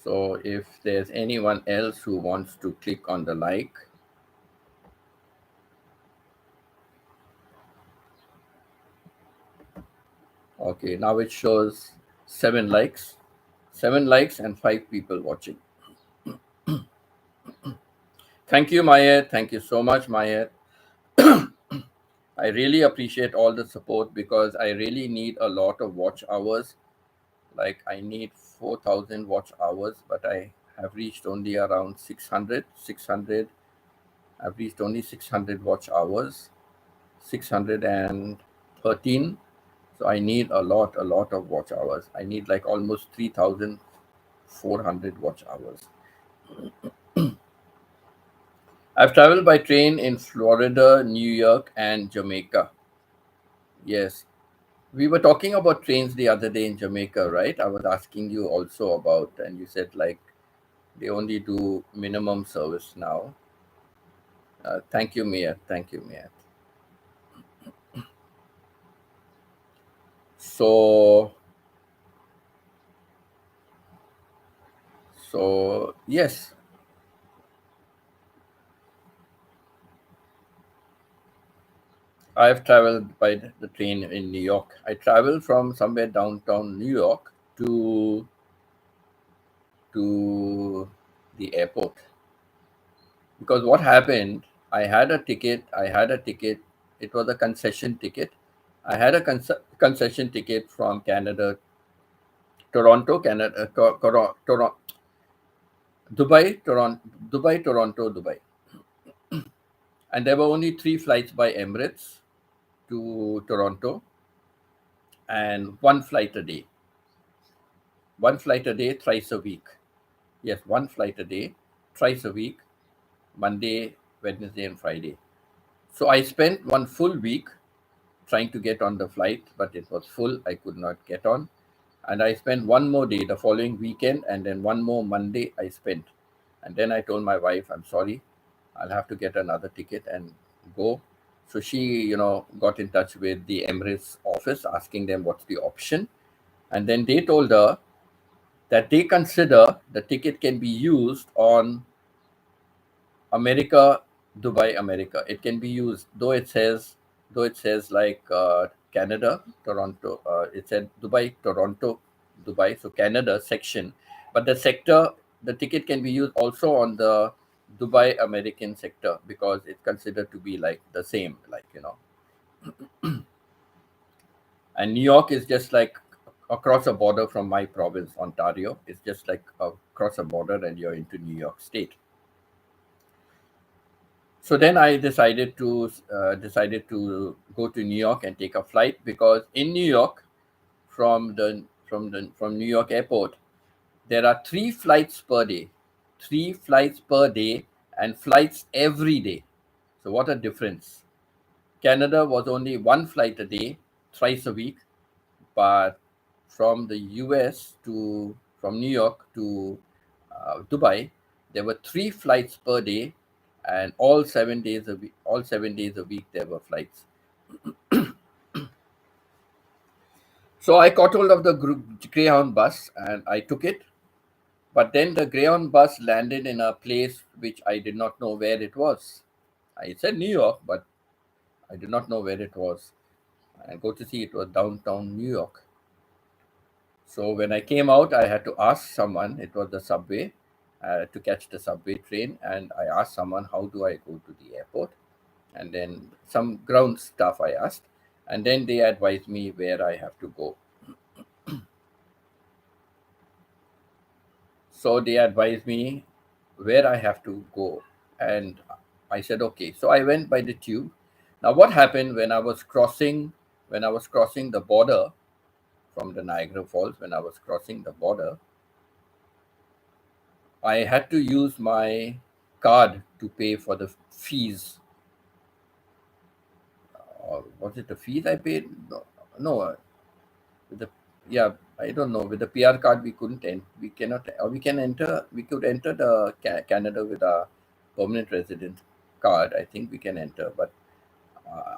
So if there's anyone else who wants to click on the like, okay, now it shows 7 likes, 7 likes and 5 people watching. Thank you, Maya. Thank you so much, Maya. I really appreciate all the support because I really need a lot of watch hours. Like I need 4,000 watch hours, but I have reached only around 600. 600. I've reached only 600 watch hours, 613. So I need a lot of watch hours. I need like almost 3,400 watch hours. I've traveled by train in Florida, New York, and Jamaica. Yes. We were talking about trains the other day in Jamaica, right? I was asking you also about, and you said like they only do minimum service now. Thank you, Mia. Thank you, Mia. So, yes, I've traveled by the train in New York. I traveled from somewhere downtown New York to the airport. Because what happened, I had a ticket, it was a concession ticket. I had a concession ticket from Canada, Toronto, Canada, Dubai, Toronto, Dubai. And there were only 3 flights by Emirates to Toronto and one flight a day. One flight a day, thrice a week. Yes, one flight a day, thrice a week, Monday, Wednesday, and Friday. So I spent one full week trying to get on the flight, but it was full. I could not get on. And I spent one more day the following weekend, and then one more Monday I spent. And then I told my wife, I'm sorry, I'll have to get another ticket and go. So she, got in touch with the Emirates office asking them what's the option. And then they told her that they consider the ticket can be used on America, Dubai, America. It can be used, though it says like Canada, Toronto. It said Dubai, Toronto, Dubai. So Canada section, but the sector, the ticket can be used also on the Dubai American sector because it's considered to be like the same, like And New York is just like across a border from my province, Ontario. It's just like across a border, and you're into New York State. So then I decided to go to New York and take a flight because in New York, from New York Airport, there are 3 flights per day, 3 flights per day, and flights every day. So what a difference! Canada was only one flight a day, thrice a week, but from the US to from New York to Dubai, there were 3 flights per day, and all 7 days a week. All 7 days a week there were flights. So I caught hold of the Greyhound bus and I took it. But then the Greyhound bus landed in a place which I did not know where it was. I said New York, but I did not know where it was. I go to see it was downtown New York. So when I came out, I had to ask someone. It was the subway to catch the subway train, and I asked someone, "How do I go to the airport?" And then some ground stuff I asked, and then they advised me where I have to go. So they advised me where I have to go. And I said, okay. So I went by the tube. Now, what happened when I was crossing the border from the Niagara Falls, when I was crossing the border, I had to use my card to pay for the fees. Or was it the fees I paid? No, no. With the yeah, I don't know. With the PR card, we couldn't we cannot, or we can enter. We could enter the Canada with a permanent resident card. I think we can enter, but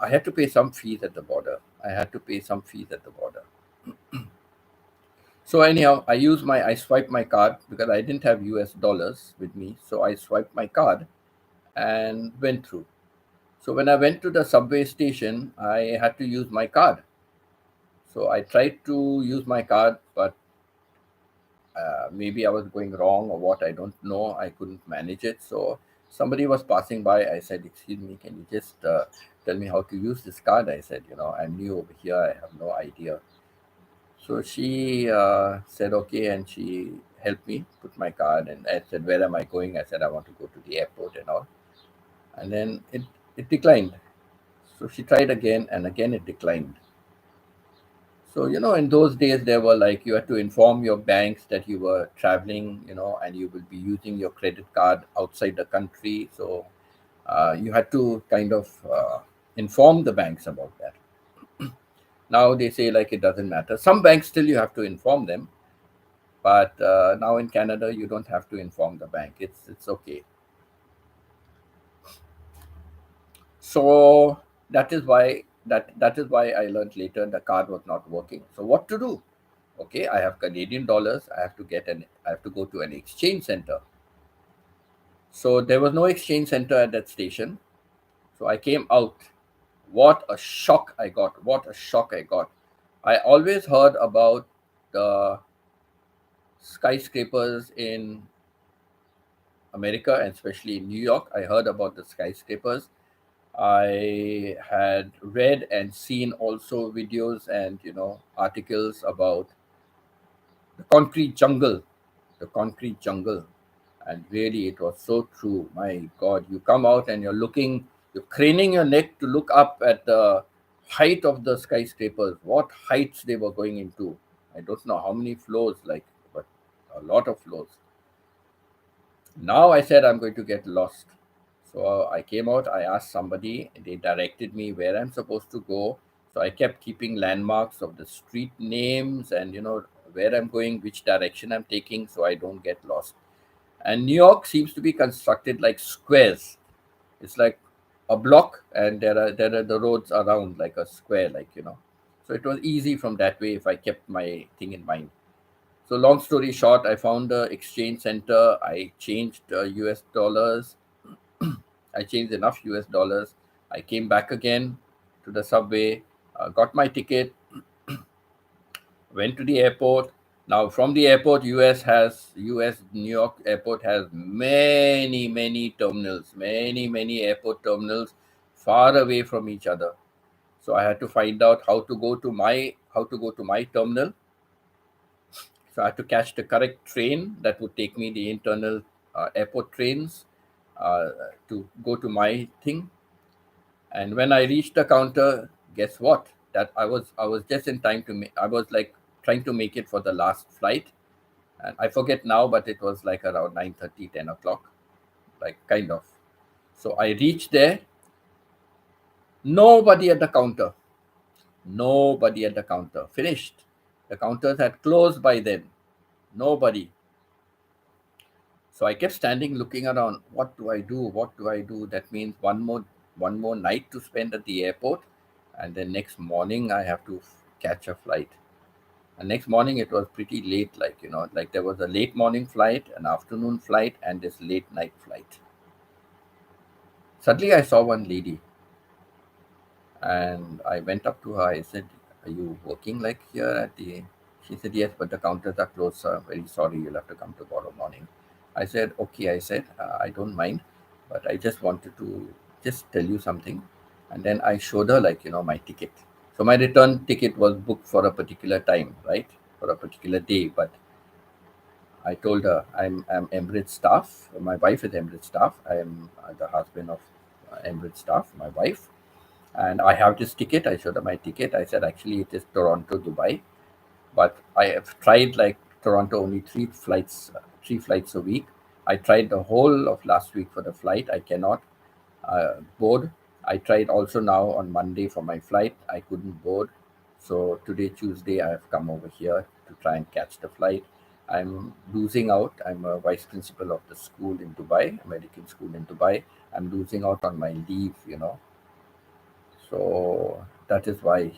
I had to pay some fees at the border. I had to pay some fees at the border. So anyhow, I swiped my card because I didn't have US dollars with me. So I swiped my card and went through. So when I went to the subway station, I had to use my card. So I tried to use my card, but maybe I was going wrong or what, I don't know. I couldn't manage it. So somebody was passing by. I said, "Excuse me, can you just tell me how to use this card?" I said, "I'm new over here. I have no idea." So she said, "Okay," and she helped me put my card. And I said, "Where am I going?" I said, "I want to go to the airport and all." And then it declined. So she tried again, and again it declined. So, in those days, there were like you had to inform your banks that you were traveling, and you will be using your credit card outside the country. So, you had to kind of inform the banks about that. Now they say like it doesn't matter. Some banks still you have to inform them, but now in Canada you don't have to inform the bank. It's okay. So that is why I learned later the card was not working. So what to do? Okay, I have Canadian dollars. I have to go to an exchange center. So there was no exchange center at that station. So I came out. What a shock I got. What a shock I got. I always heard about the skyscrapers in America, and especially in New York. I heard about the skyscrapers. I had read and seen also videos and articles about the concrete jungle, the concrete jungle. And really, it was so true. My God, you come out and you're craning your neck to look up at the height of the skyscrapers, what heights they were going into. I don't know how many floors, but a lot of floors. Now I said I'm going to get lost. So I came out, I asked somebody, they directed me where I'm supposed to go. So I kept keeping landmarks of the street names and, where I'm going, which direction I'm taking, so I don't get lost. And New York seems to be constructed like squares. It's like a block, and there are the roads around like a square, So it was easy from that way if I kept my thing in mind. So long story short, I found the exchange center. I changed US dollars. I changed enough US dollars. I came back again to the subway, got my ticket, went to the airport. Now, from the airport, US New York airport has many terminals, many airport terminals, far away from each other. So I had to find out how to go to my terminal. So I had to catch the correct train that would take me the internal airport trains uh, to go to my thing. And when I reached the counter, guess what? That I was just in time to make. I was like trying to make it for the last flight, and I forget now, but it was like around 9:30, 10 o'clock, like kind of. So I reached there. Nobody at the counter. Nobody at the counter. Finished. The counters had closed by then. Nobody. So I kept standing, looking around. What do I do? What do I do? That means one more night to spend at the airport, and then next morning I have to catch a flight. And next morning it was pretty late, like there was a late morning flight, an afternoon flight, and this late night flight. Suddenly I saw one lady, and I went up to her. I said, "Are you working like here at the?" She said, "Yes, but the counters are closed, sir. Very sorry, you'll have to come tomorrow morning." I said, "Okay." I said, "I don't mind, but I just wanted to just tell you something." And then I showed her, my ticket. So my return ticket was booked for a particular time, right? For a particular day, but I told her I'm Emirates staff. My wife is Emirates staff. I am the husband of Emirates staff, my wife. And I have this ticket. I showed her my ticket. I said, actually, it is Toronto, Dubai. But I have tried like Toronto only three flights a week. I tried the whole of last week for the flight. I cannot board. I tried also now on Monday for my flight. I couldn't board. So today, Tuesday, I have come over here to try and catch the flight. I'm losing out. I'm a vice principal of the school in Dubai, American school in Dubai. I'm losing out on my leave. So that is why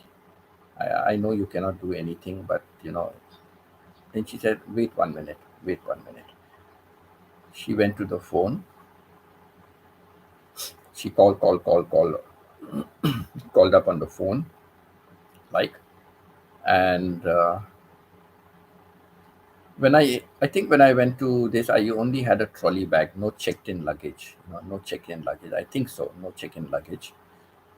I know you cannot do anything, but. Then she said, wait 1 minute, wait 1 minute. She went to the phone. She called up on the phone, like, and I think when I went to this, I only had a trolley bag, no checked-in luggage, no check-in luggage. I think so, no check-in luggage.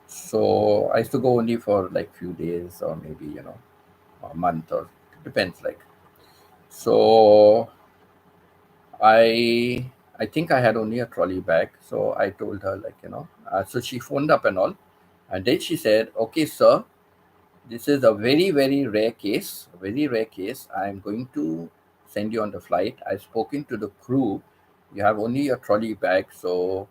So I used to go only for like few days or maybe a month or depends like. So I I think I had only a trolley bag, so I told her like so she phoned up and all, and then she said, "Okay, sir, this is a very rare case. I'm going to send you on the flight. I've spoken to the crew. You have only a trolley bag, so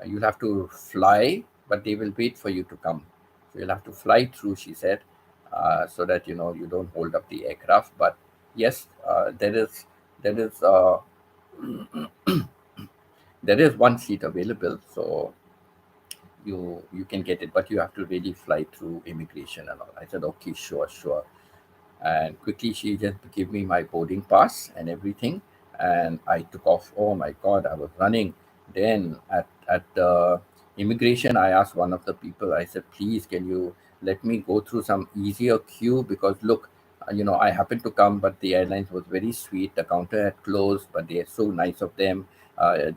you'll have to fly, but they will wait for you to come. So you'll have to fly through," she said, so that you don't hold up the aircraft. But yes, there is there is one seat available, so you can get it, but you have to really fly through immigration and all. I said, okay, sure, sure. And quickly she just gave me my boarding pass and everything, and I took off. Oh my god, I was running. Then at the immigration, I asked one of the people, I said, please, can you let me go through some easier queue, because look, I happened to come, but the airlines was very sweet. The counter had closed, but they are so nice of them.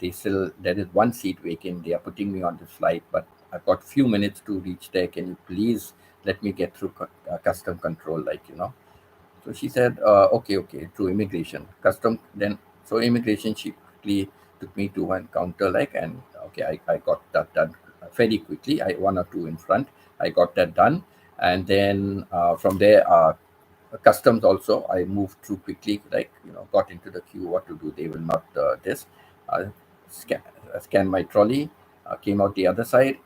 They still, there is one seat vacant. They are putting me on this flight, but I've got few minutes to reach there. Can you please let me get through custom control, so she said, okay, okay, to immigration, custom. Then, so immigration, she quickly took me to one counter, and okay, I got that done fairly quickly. I one or two in front, I got that done. And then from there, customs also, I moved through quickly, got into the queue, what to do. They will not, this, uh, scan, scan my trolley, came out the other side,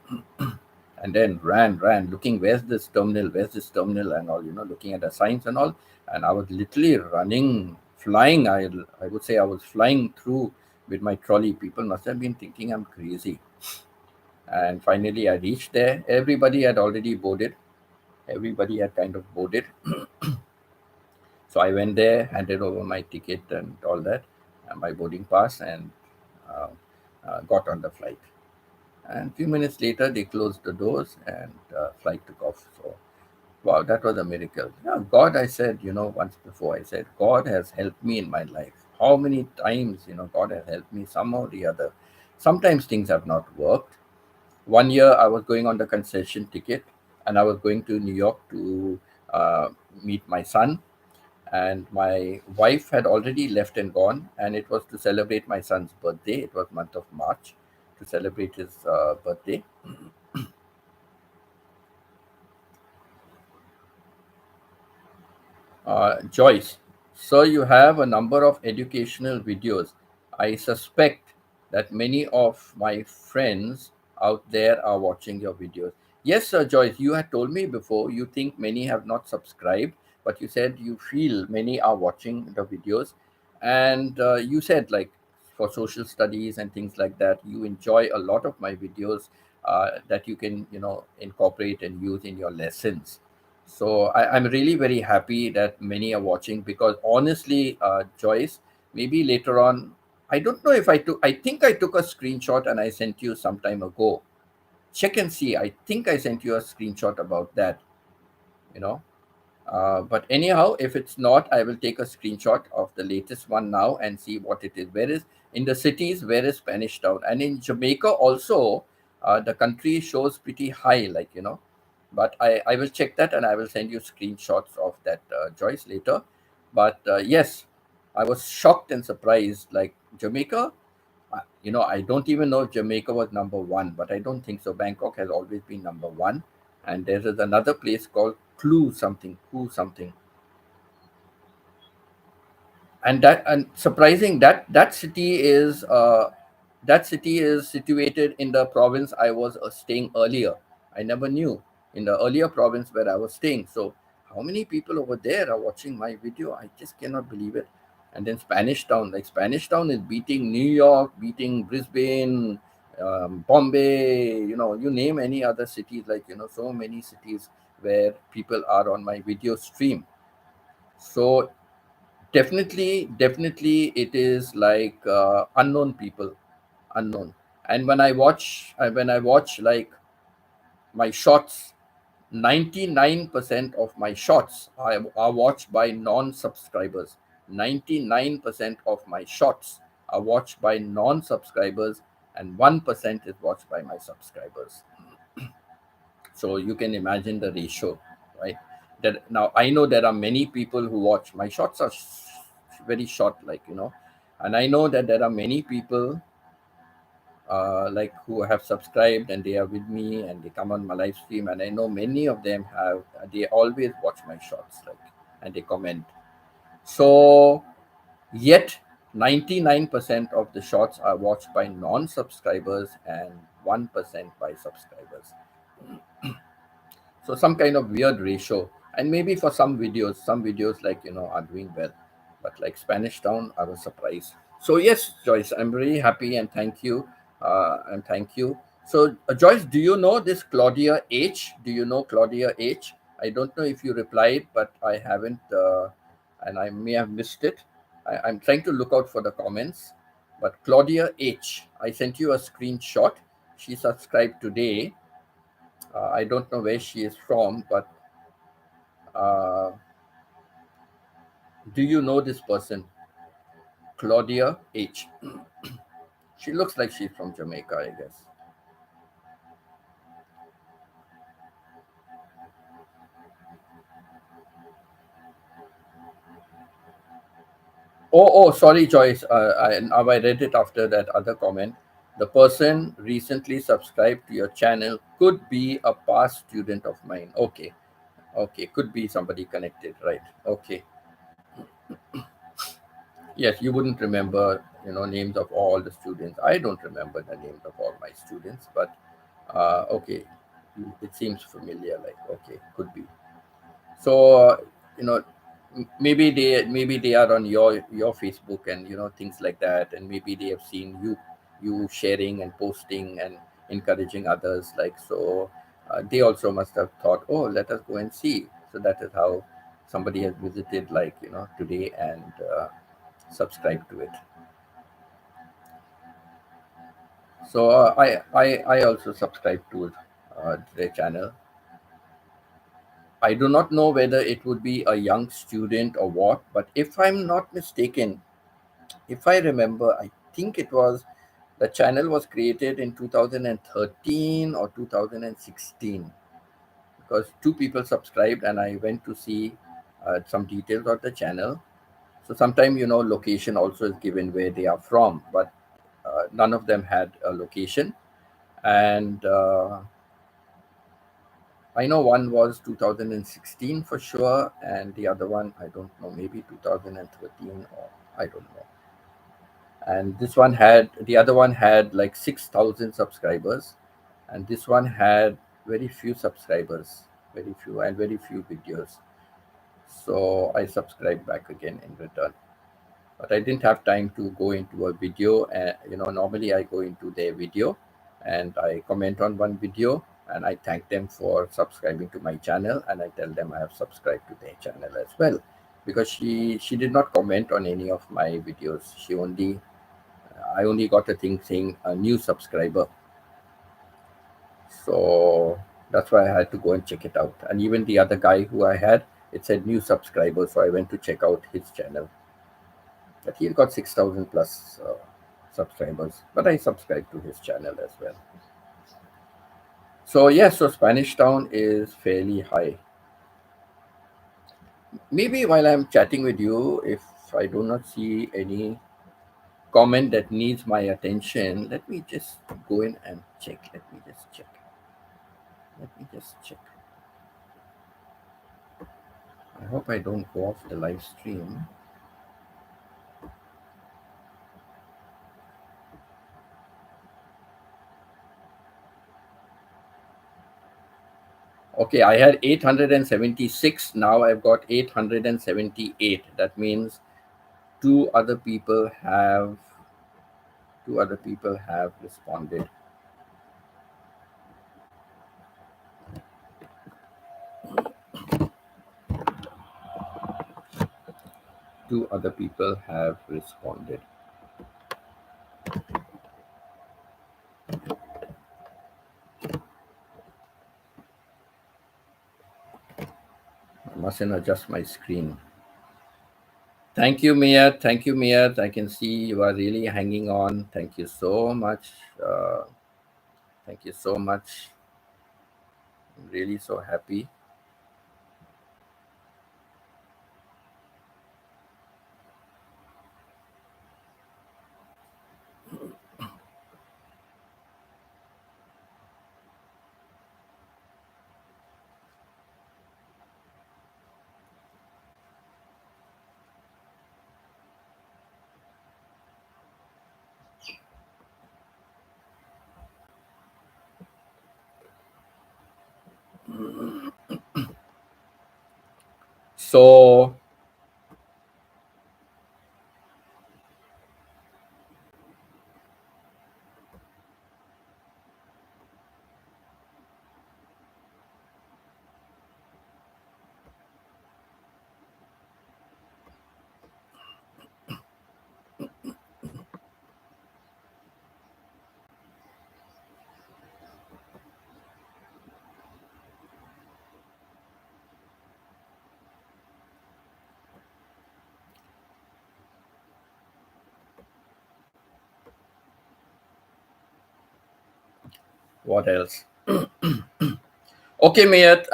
and then ran, looking where's this terminal, and all, looking at the signs and all. And I was literally running, flying. I would say I was flying through with my trolley. People must have been thinking I'm crazy. And finally, I reached there. Everybody had already boarded. Everybody had kind of boarded. So I went there, handed over my ticket and all that, my boarding pass, and uh, got on the flight. And a few minutes later, they closed the doors, and flight took off. So, wow, that was a miracle. Yeah, God, I said, once before, I said, God has helped me in my life. How many times, God has helped me somehow or the other. Sometimes things have not worked. One year, I was going on the concession ticket, and I was going to New York to meet my son. And my wife had already left and gone, and it was to celebrate my son's birthday. It was month of March, to celebrate his birthday. Joyce, so you have a number of educational videos. I suspect that many of my friends out there are watching your videos. Yes, sir, Joyce, you had told me before you think many have not subscribed, but you said you feel many are watching the videos. And you said, like, for social studies and things like that, you enjoy a lot of my videos that you can, incorporate and use in your lessons. So I'm really very happy that many are watching, because honestly, Joyce, maybe later on, I don't know if I think I took a screenshot and I sent you some time ago. Check and see. I think I sent you a screenshot about that, you know. But anyhow, if it's not, I will take a screenshot of the latest one now and see what it is. Where is, in the cities, where is Spanish Town? And in Jamaica also, the country shows pretty high, But I will check that and I will send you screenshots of that, Joyce, later. But yes, I was shocked and surprised. Like Jamaica, I don't even know if Jamaica was number one, but I don't think so. Bangkok has always been number one, and there is another place called Clue something, and surprising that city is situated in the province I was staying earlier. I never knew, in the earlier province where I was staying. So how many people over there are watching my video? I just cannot believe it. And then Spanish Town, like Spanish Town is beating New York, beating Brisbane, Bombay, you name any other cities, like so many cities where people are on my video stream. So definitely, it is like unknown people, unknown. And when I watch like my shots, 99% of my shots are watched by non-subscribers. 99% of my shots are watched by non-subscribers, and 1% is watched by my subscribers. So you can imagine the ratio, right? That now I know there are many people who watch my shots are very short, like and I know that there are many people like who have subscribed and they are with me and they come on my live stream, and I know many of them have they always watch my shots, like, and they comment. So yet 99% of the shots are watched by non-subscribers and 1% by subscribers. So some kind of weird ratio. And maybe for some videos like are doing well, but like Spanish Town, I was surprised. So yes, Joyce, I'm very happy, and thank you. So Joyce, do you know this Claudia H? Do you know Claudia H? I don't know if you replied, but I haven't, and I may have missed it. I'm trying to look out for the comments. But Claudia H, I sent you a screenshot. She subscribed today. I don't know where she is from, but uh, do you know this person, Claudia H? She looks like she's from Jamaica, I guess. Oh, sorry, Joyce. Now I read it after that other comment. The person recently subscribed to your channel could be a past student of mine. Okay, could be somebody connected, right? Okay, yes, you wouldn't remember, names of all the students. I don't remember the names of all my students, but okay, it seems familiar. Like, okay, could be. So you know, maybe they are on your Facebook, and things like that, and maybe they have seen you sharing and posting and encouraging others. Like, so they also must have thought, oh, let us go and see. So that is how somebody has visited, like today, and subscribe to it. So I also subscribe to their channel. I do not know whether it would be a young student or what, but if I'm not mistaken, if I remember, I think the channel was created in 2013 or 2016, because two people subscribed and I went to see some details of the channel. So sometimes, location also is given where they are from, but none of them had a location. And I know one was 2016 for sure, and the other one, I don't know, maybe 2013, or I don't know. And the other one had like 6,000 subscribers, and this one had very few subscribers, very few, and very few videos. So I subscribed back again in return. But I didn't have time to go into a video. Normally I go into their video and I comment on one video and I thank them for subscribing to my channel, and I tell them I have subscribed to their channel as well, because she did not comment on any of my videos. I only got a thing saying a new subscriber. So that's why I had to go and check it out. And even the other guy who I had, it said new subscriber. So I went to check out his channel. But he got 6,000 plus subscribers. But I subscribed to his channel as well. So yes, so Spanish Town is fairly high. Maybe while I'm chatting with you, if So I do not see any comment that needs my attention. Let me just go in and check. Let me just check. Let me just check. I hope I don't go off the live stream. Okay, I had 876. Now I've got 878. That means two other people have responded. Two other people have responded. I mustn't adjust my screen. Thank you, Mia. Thank you, Mia. I can see you are really hanging on. Thank you so much. Thank you so much. I'm really so happy. So, what else? Okay, Mayat.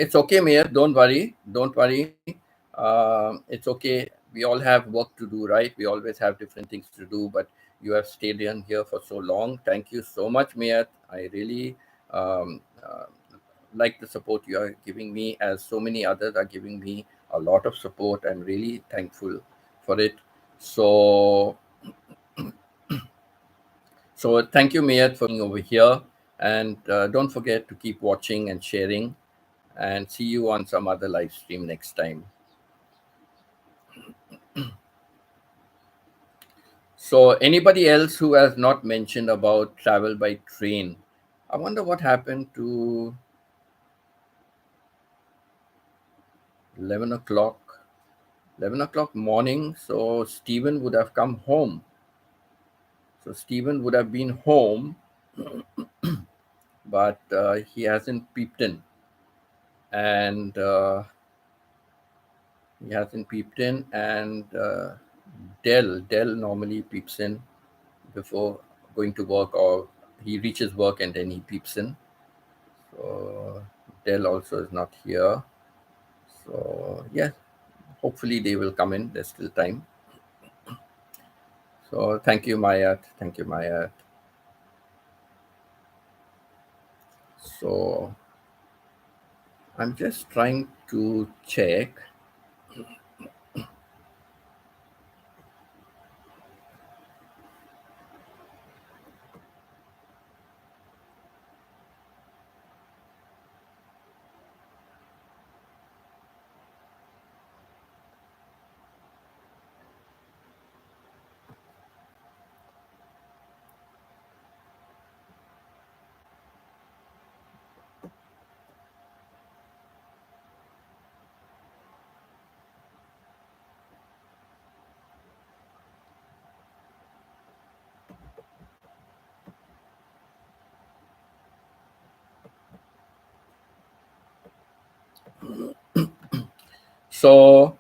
It's okay, Mayat. Don't worry. Don't worry. It's okay. We all have work to do, right? We always have different things to do, but you have stayed in here for so long. Thank you so much, Mayat. I really like the support you are giving me, as so many others are giving me a lot of support. I'm really thankful for it. So, so thank you, Mayat, for being over here. And don't forget to keep watching and sharing. And see you on some other live stream next time. So, anybody else who has not mentioned about travel by train? I wonder what happened to 11 o'clock. 11 o'clock morning. So, Stephen would have come home. So, Stephen would have been home, but he hasn't peeped in. And he hasn't peeped in. And Dell normally peeps in before going to work, or he reaches work and then he peeps in. So Dell also is not here. So yeah, hopefully they will come in. There's still time. So thank you, Mayat. Thank you, Mayat. So I'm just trying to check. So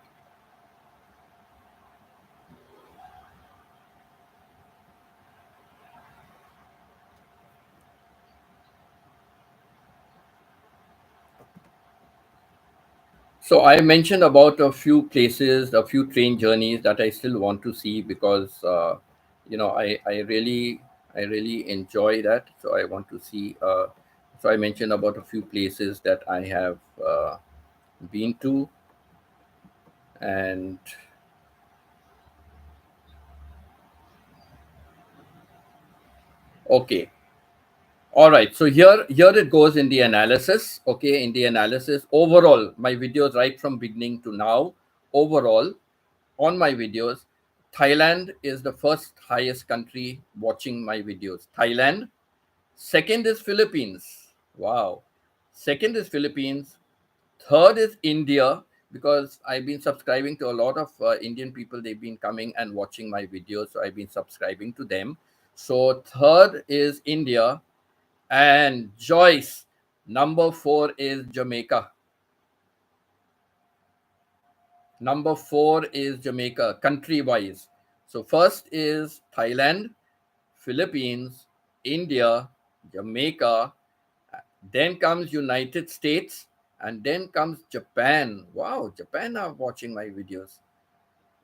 So I mentioned about a few places, a few train journeys that I still want to see because I really enjoy that. So I want to see. So I mentioned about a few places that I have been to, and okay, all right. So here it goes in the analysis. Okay, in the analysis overall, my videos right from beginning to now, overall on my videos, Thailand is the first highest country watching my videos. Thailand. Second is Philippines. Wow. Second is Philippines. Third is India because I've been subscribing to a lot of Indian people. They've been coming and watching my videos, so I've been subscribing to them. So third is India, and Joyce. Number four is Jamaica. Number four is Jamaica, country wise. So first is Thailand, Philippines, India, Jamaica, then comes United States, and then comes Japan. Wow, Japan are watching my videos.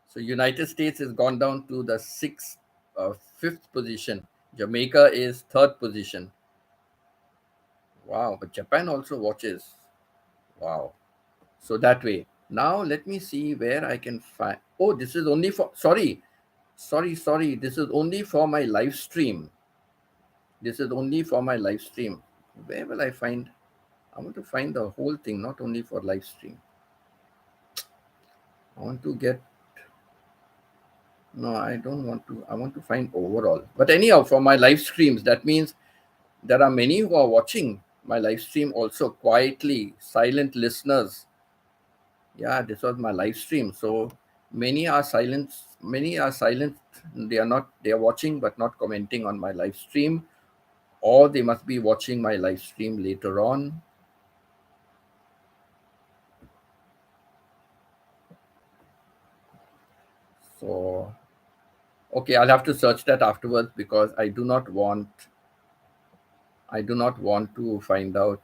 So United States has gone down to the fifth position. Jamaica is third position. Wow, but Japan also watches. Wow. So that way. Now let me see where I can find. Oh, this is only for. Sorry. This is only for my live stream. This is only for my live stream. Where will I find? I want to find the whole thing, not only for live stream. I want to get. No, I don't want to. I want to find overall. But anyhow, for my live streams, that means there are many who are watching my live stream also quietly, silent listeners. Yeah, this was my live stream. So many are silent. Many are silent. They are not. They are watching but not commenting on my live stream, or they must be watching my live stream later on. So okay, I'll have to search that afterwards because I do not want to find out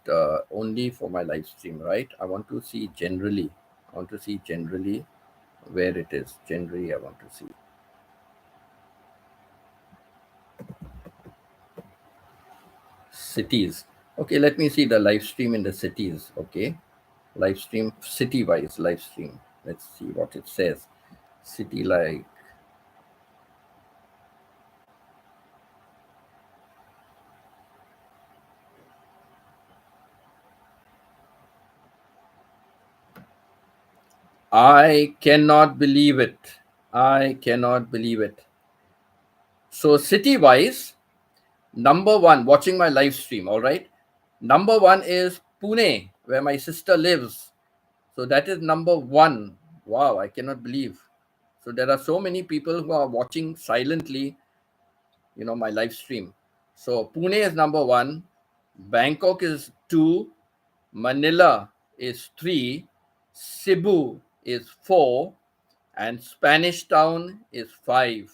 only for my live stream, right? I want to see generally. I want to see generally where it is. Generally, I want to see cities. Okay, let me see the live stream in the cities. Okay, live stream city wise live stream. Let's see what it says. City like I cannot believe it. I cannot believe it. So city wise, number one, watching my live stream. All right. Number one is Pune, where my sister lives. So that is number one. Wow, I cannot believe. So there are so many people who are watching silently, my live stream. So Pune is number one, Bangkok is two, Manila is three, Cebu is four, and Spanish Town is five.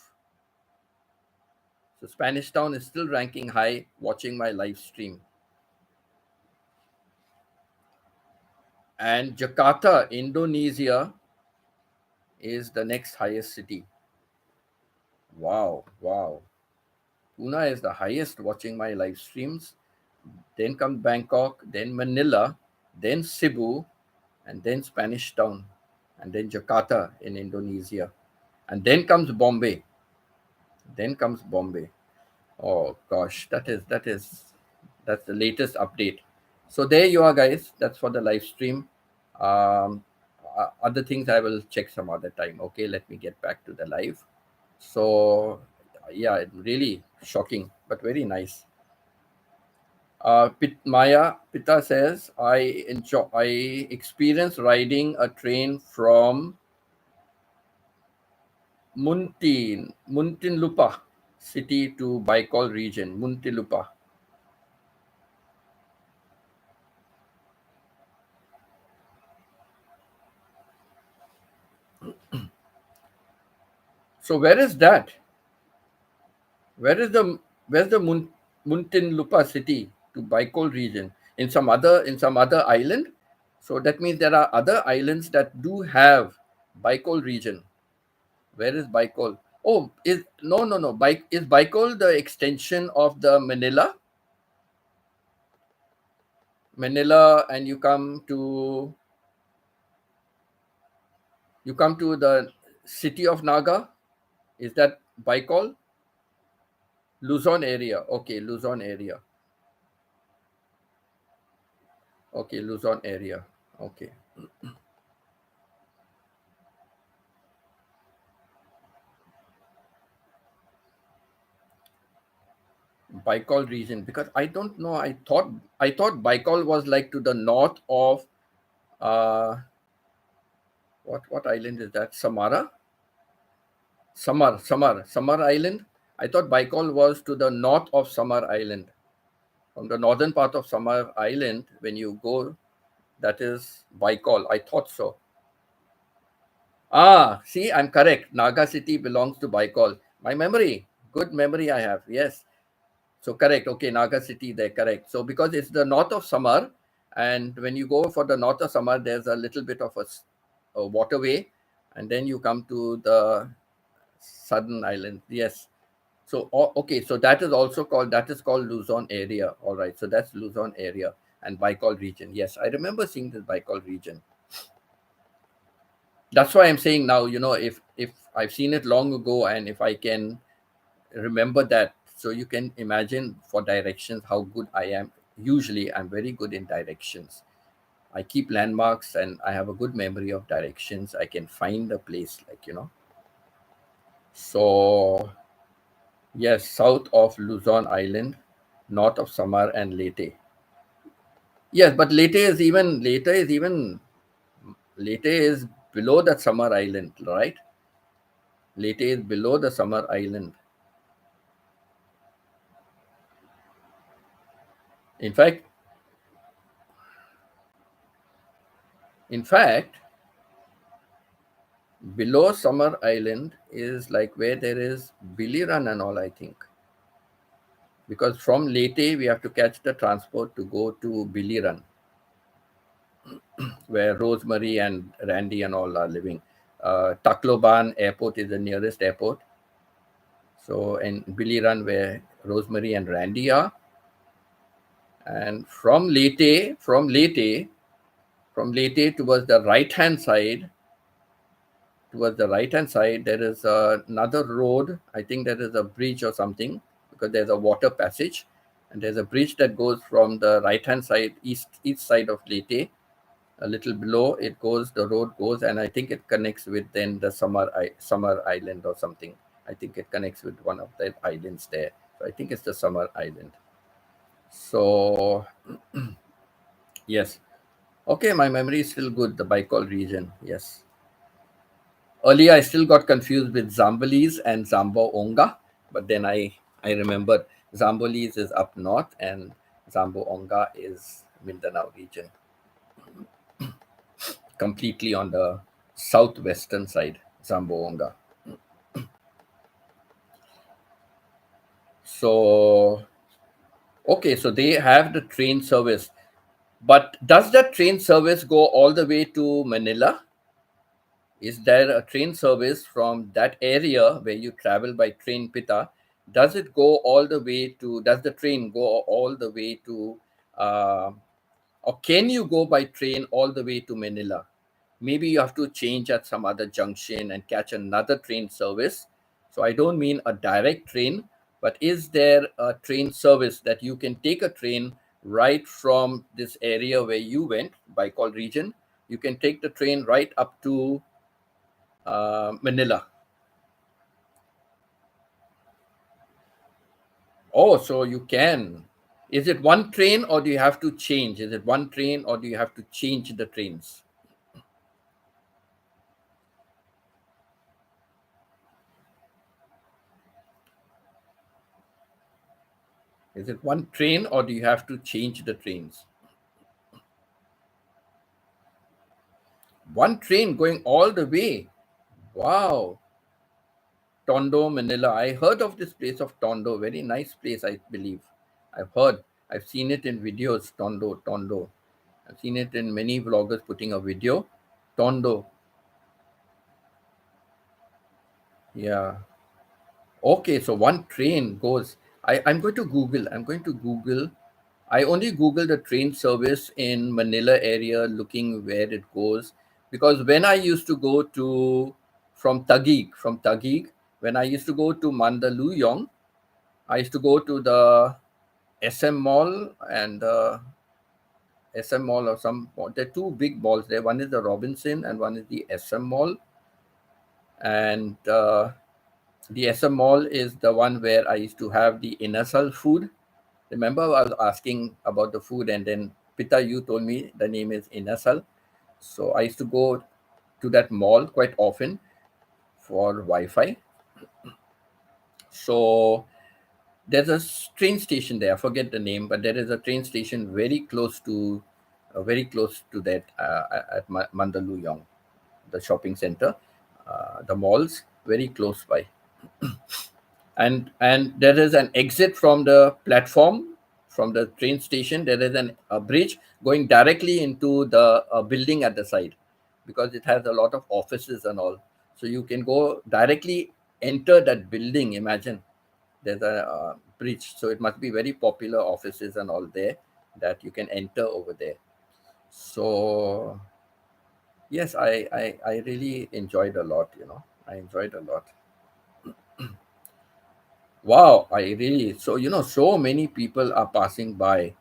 So Spanish Town is still ranking high, watching my live stream. And Jakarta, Indonesia, is the next highest city. Wow, wow. Pune is the highest watching my live streams. Then comes Bangkok, then Manila, then Cebu, and then Spanish Town, and then Jakarta in Indonesia. And then comes Bombay. Then comes Bombay. Oh gosh, that's the latest update. So there you are, guys. That's for the live stream. Other things I will check some other time. Okay, let me get back to the live. So yeah, really shocking, but very nice. Maya Pita says, I experience riding a train from Muntinlupa city to Baikal region. Muntinlupa. So where is that? Where is the where's the Muntinlupa city to Baikal region? In some other island? So that means there are other islands that do have Bicol region. Where is Bicol? Oh, is no, no, no. Is Bicol the extension of the Manila? Manila, and you come to the city of Naga. Is that Bicol? Luzon area. Okay, Luzon area. Okay, Luzon area. Okay. Bicol region, because I don't know. I thought Bicol was like to the north of uh what island is that? Samar Island. I thought Bicol was to the north of Samar Island. From the northern part of Samar Island, when you go, that is Bicol. I thought so. Ah, see, I'm correct. Naga city belongs to Bicol. My memory, good memory I have. Yes. So correct. Okay, Naga city, they're correct. So because it's the north of Samar, and when you go for the north of Samar, there's a little bit of a waterway, and then you come to the southern island. Yes. So okay, so that is called Luzon area. All right. So that's Luzon area and Bicol region. Yes, I remember seeing this Bicol region. That's why I'm saying now, if I've seen it long ago, and if I can remember that, so you can imagine for directions how good I am. Usually I'm very good in directions. I keep landmarks and I have a good memory of directions. I can find a place, so yes, south of Luzon Island, north of Samar and Leyte. Yes, but Leyte is below that Samar Island, right? Leyte is below the Samar Island. In fact, in fact, below Summer Island is like where there is Biliran and all, I think. Because from Leyte, we have to catch the transport to go to Biliran, where Rosemary and Randy and all are living. Tacloban Airport is the nearest airport. So, in Biliran, where Rosemary and Randy are. And from Leyte towards the right hand side, there is another road. I think there is a bridge or something, because there's a water passage, and there's a bridge that goes from the right hand side, east side of Leyte. A little below it goes, the road goes, and I think it connects with then the Summer Island or something. I think it connects with one of the islands there. So I think it's the Summer Island. So yes, okay, my memory is still good. The Bicol region, yes. Earlier, I still got confused with Zambalis and Zamboanga, but then I remembered Zambalis is up north and Zamboanga is Mindanao region, completely on the southwestern side. Zamboanga. So okay, so they have the train service, but does that train service go all the way to Manila? Is there a train service from that area where you travel by train Pita? Does the train go all the way to, uh, or can you go by train all the way to Manila? Maybe you have to change at some other junction and catch another train service. So I don't mean a direct train, but is there a train service that you can take a train right from this area where you went, Bicol region? You can take the train right up to Manila. Oh, so you can. Is it one train or do you have to change? Is it one train or do you have to change the trains? Is it one train or do you have to change the trains? One train going all the way. Wow. Tondo, Manila. I heard of this place of Tondo. Very nice place, I believe. I've heard. I've seen it in videos. Tondo. I've seen it in many vloggers putting a video. Tondo. Yeah. Okay, so one train goes. I'm going to Google. I'm going to Google. I only Google the train service in Manila area, looking where it goes. Because when I used to go to from Taguig, when I used to go to Mandaluyong, I used to go to the SM Mall and SM Mall or some. There are two big malls there. One is the Robinson and one is the SM Mall. And the SM Mall is the one where I used to have the Inasal food. Remember, I was asking about the food, and then Pita, you told me the name is Inasal. So I used to go to that mall quite often for Wi-Fi. So there's a train station there. I forget the name, but there is a train station very close to that at Mandaluyong, the shopping center, the malls very close by. And there is an exit from the platform, from the train station. There is a bridge going directly into the building at the side, because it has a lot of offices and all, so you can go directly enter that building. Imagine, there's a bridge, so it must be very popular offices and all there, that you can enter over there. So yes, I really enjoyed a lot, I enjoyed a lot. Wow, I really, so so many people are passing by.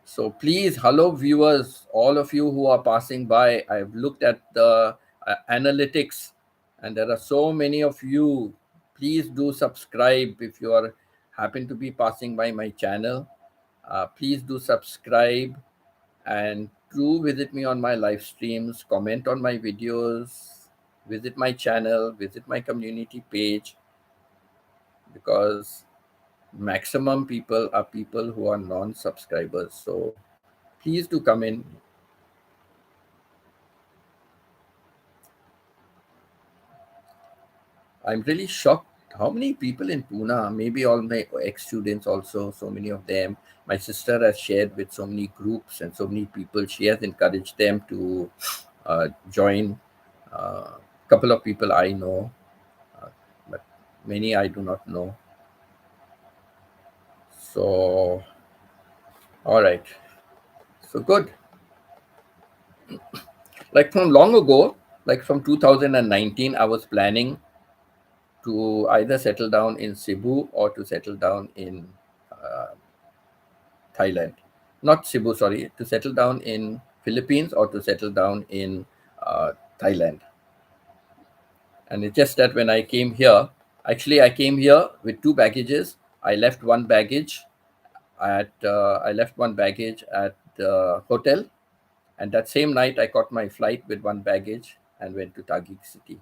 So please, hello viewers, all of you who are passing by. I've looked at the analytics, and there are so many of you. Please do subscribe if you are happen to be passing by my channel. Please do subscribe, and do visit me on my live streams, comment on my videos, visit my channel, visit my community page, because maximum people are people who are non-subscribers. So please do come in. I'm really shocked how many people in Pune, maybe all my ex-students also, so many of them. My sister has shared with so many groups and so many people. She has encouraged them to join. A couple of people I know, uh, but many I do not know. So, all right. So good. Like from long ago, like from 2019, I was planning to either settle down in Cebu or to settle down in uh, Thailand. Not Cebu, sorry, to settle down in Philippines or to settle down in Thailand. And it's just that when I came here, actually I came here with two baggages. I left one baggage I left one baggage at the hotel, and that same night I caught my flight with one baggage and went to Taguig City.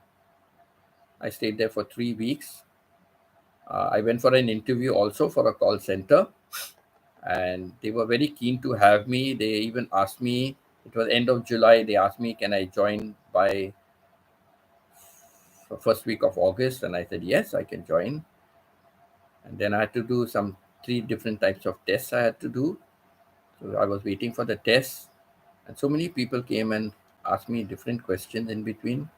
I stayed there for 3 weeks. I went for an interview also for a call center, and they were very keen to have me. They even asked me, it was end of July, they asked me, can I join by first week of August? And I said, yes, I can join. And then I had to do some three different types of tests I had to do. So I was waiting for the tests, and so many people came and asked me different questions in between.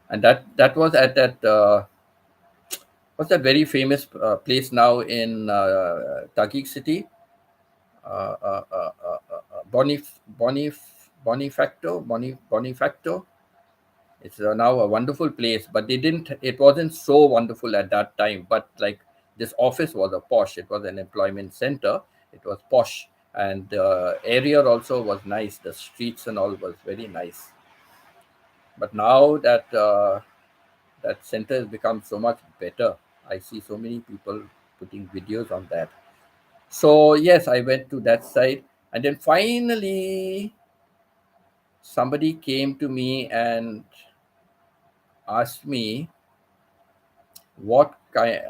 And that was at that what's that very famous place now in Taguig City? Bonifacto. It's now a wonderful place, but they didn't. It wasn't so wonderful at that time. But like, this office was a posh. It was an employment center. It was posh, and the area also was nice. The streets and all was very nice. But now that that center has become so much better, I see so many people putting videos on that. So yes, I went to that side, and then finally somebody came to me and asked me what kind.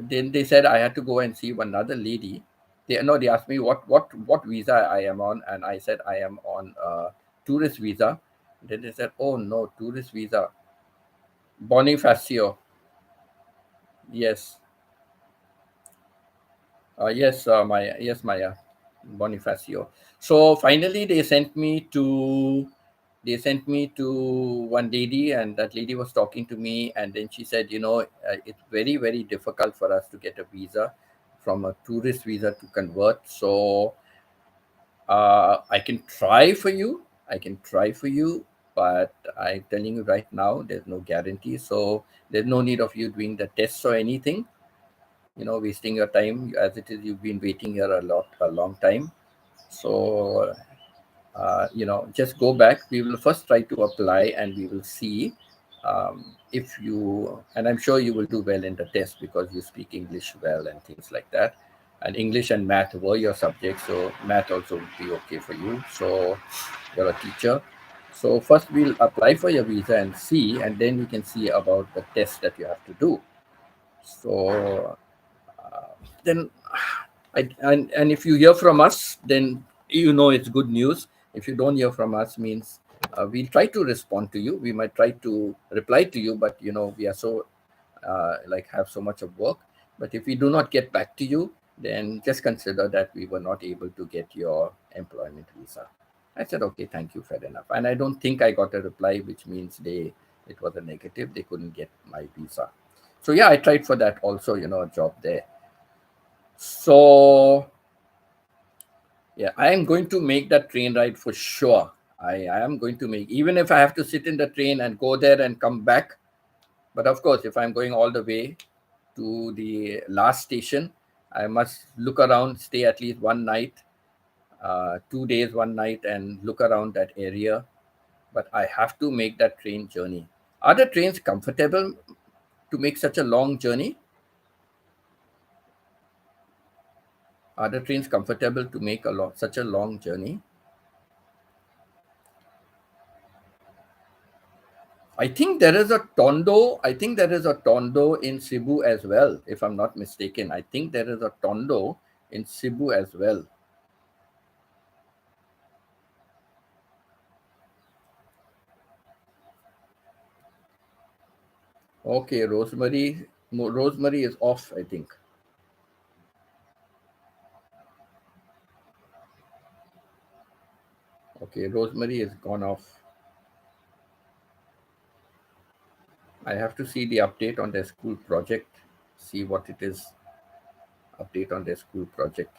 Then they said I had to go and see another lady. They asked me what visa I am on, and I said I am on a tourist visa. Then they said, oh no, tourist visa. Bonifacio. Yes. Yes, Maya. Yes, Maya. Bonifacio. So finally, they sent me to one lady, and that lady was talking to me, and then she said, it's very very difficult for us to get a visa from a tourist visa to convert. So I can try for you. I can try for you, but I'm telling you right now, there's no guarantee. So there's no need of you doing the tests or anything. Wasting your time as it is. You've been waiting here a long time. So just go back. We will first try to apply, and we will see if you. And I'm sure you will do well in the test because you speak English well and things like that. And English and math were your subjects, so math also would be okay for you. So you're a teacher. So first we'll apply for your visa and see, and then we can see about the test that you have to do. So then and if you hear from us, then it's good news. If you don't hear from us, means we'll try to respond to you. We might try to reply to you, but we are so like have so much of work. But if we do not get back to you, then just consider that we were not able to get your employment visa. I said, okay, thank you, fair enough. And I don't think I got a reply, which means it was a negative. They couldn't get my visa. So yeah, I tried for that also, a job there. So yeah, I am going to make that train ride for sure. I am going to make, even if I have to sit in the train and go there and come back. But of course, if I'm going all the way to the last station, I must look around, stay at least one night, 2 days, one night, and look around that area. But I have to make that train journey. Are the trains comfortable to make such a long journey? Are the trains comfortable to make such a long journey? I think there is a Tondo. I think there is a Tondo in Cebu as well, if I'm not mistaken. I think there is a Tondo in Cebu as well. Okay, Rosemary is off, I think. Okay, Rosemary is gone off. I have to see the update on their school project, see what it is, update on their school project.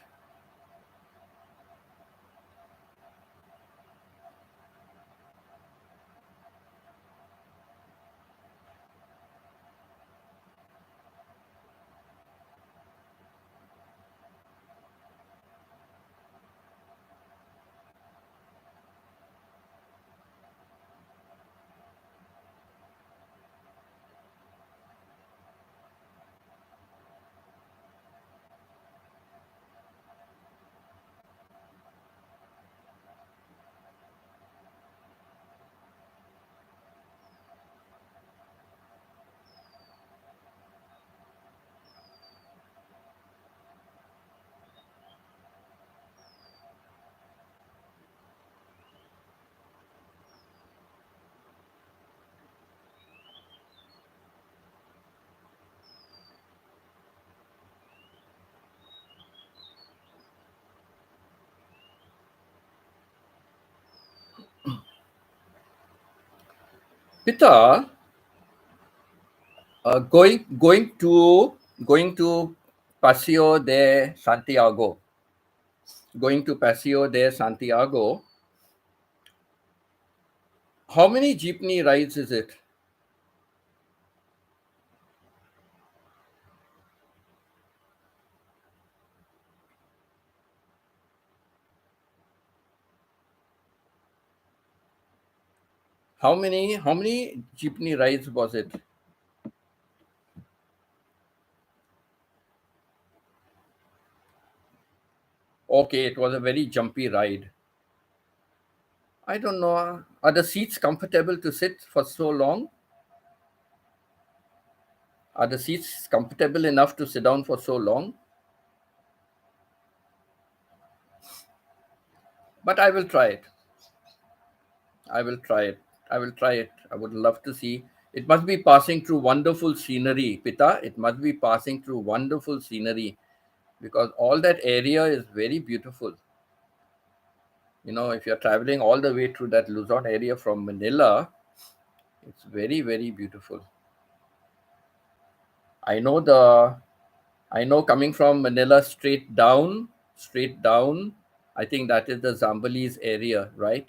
Pita, going to Paseo de Santiago. Going to Paseo de Santiago. How many jeepney rides is it? How many jeepney rides was it? Okay, it was a very jumpy ride. I don't know. Are the seats comfortable to sit for so long? Are the seats comfortable enough to sit down for so long? But I will try it. I will try it. I will try it. I would love to see. It must be passing through wonderful scenery, Pita. It must be passing through wonderful scenery because all that area is very beautiful. If you're traveling all the way through that Luzon area from Manila, it's very, very beautiful. I know the I know coming from Manila straight down, I think that is the Zambales area, right?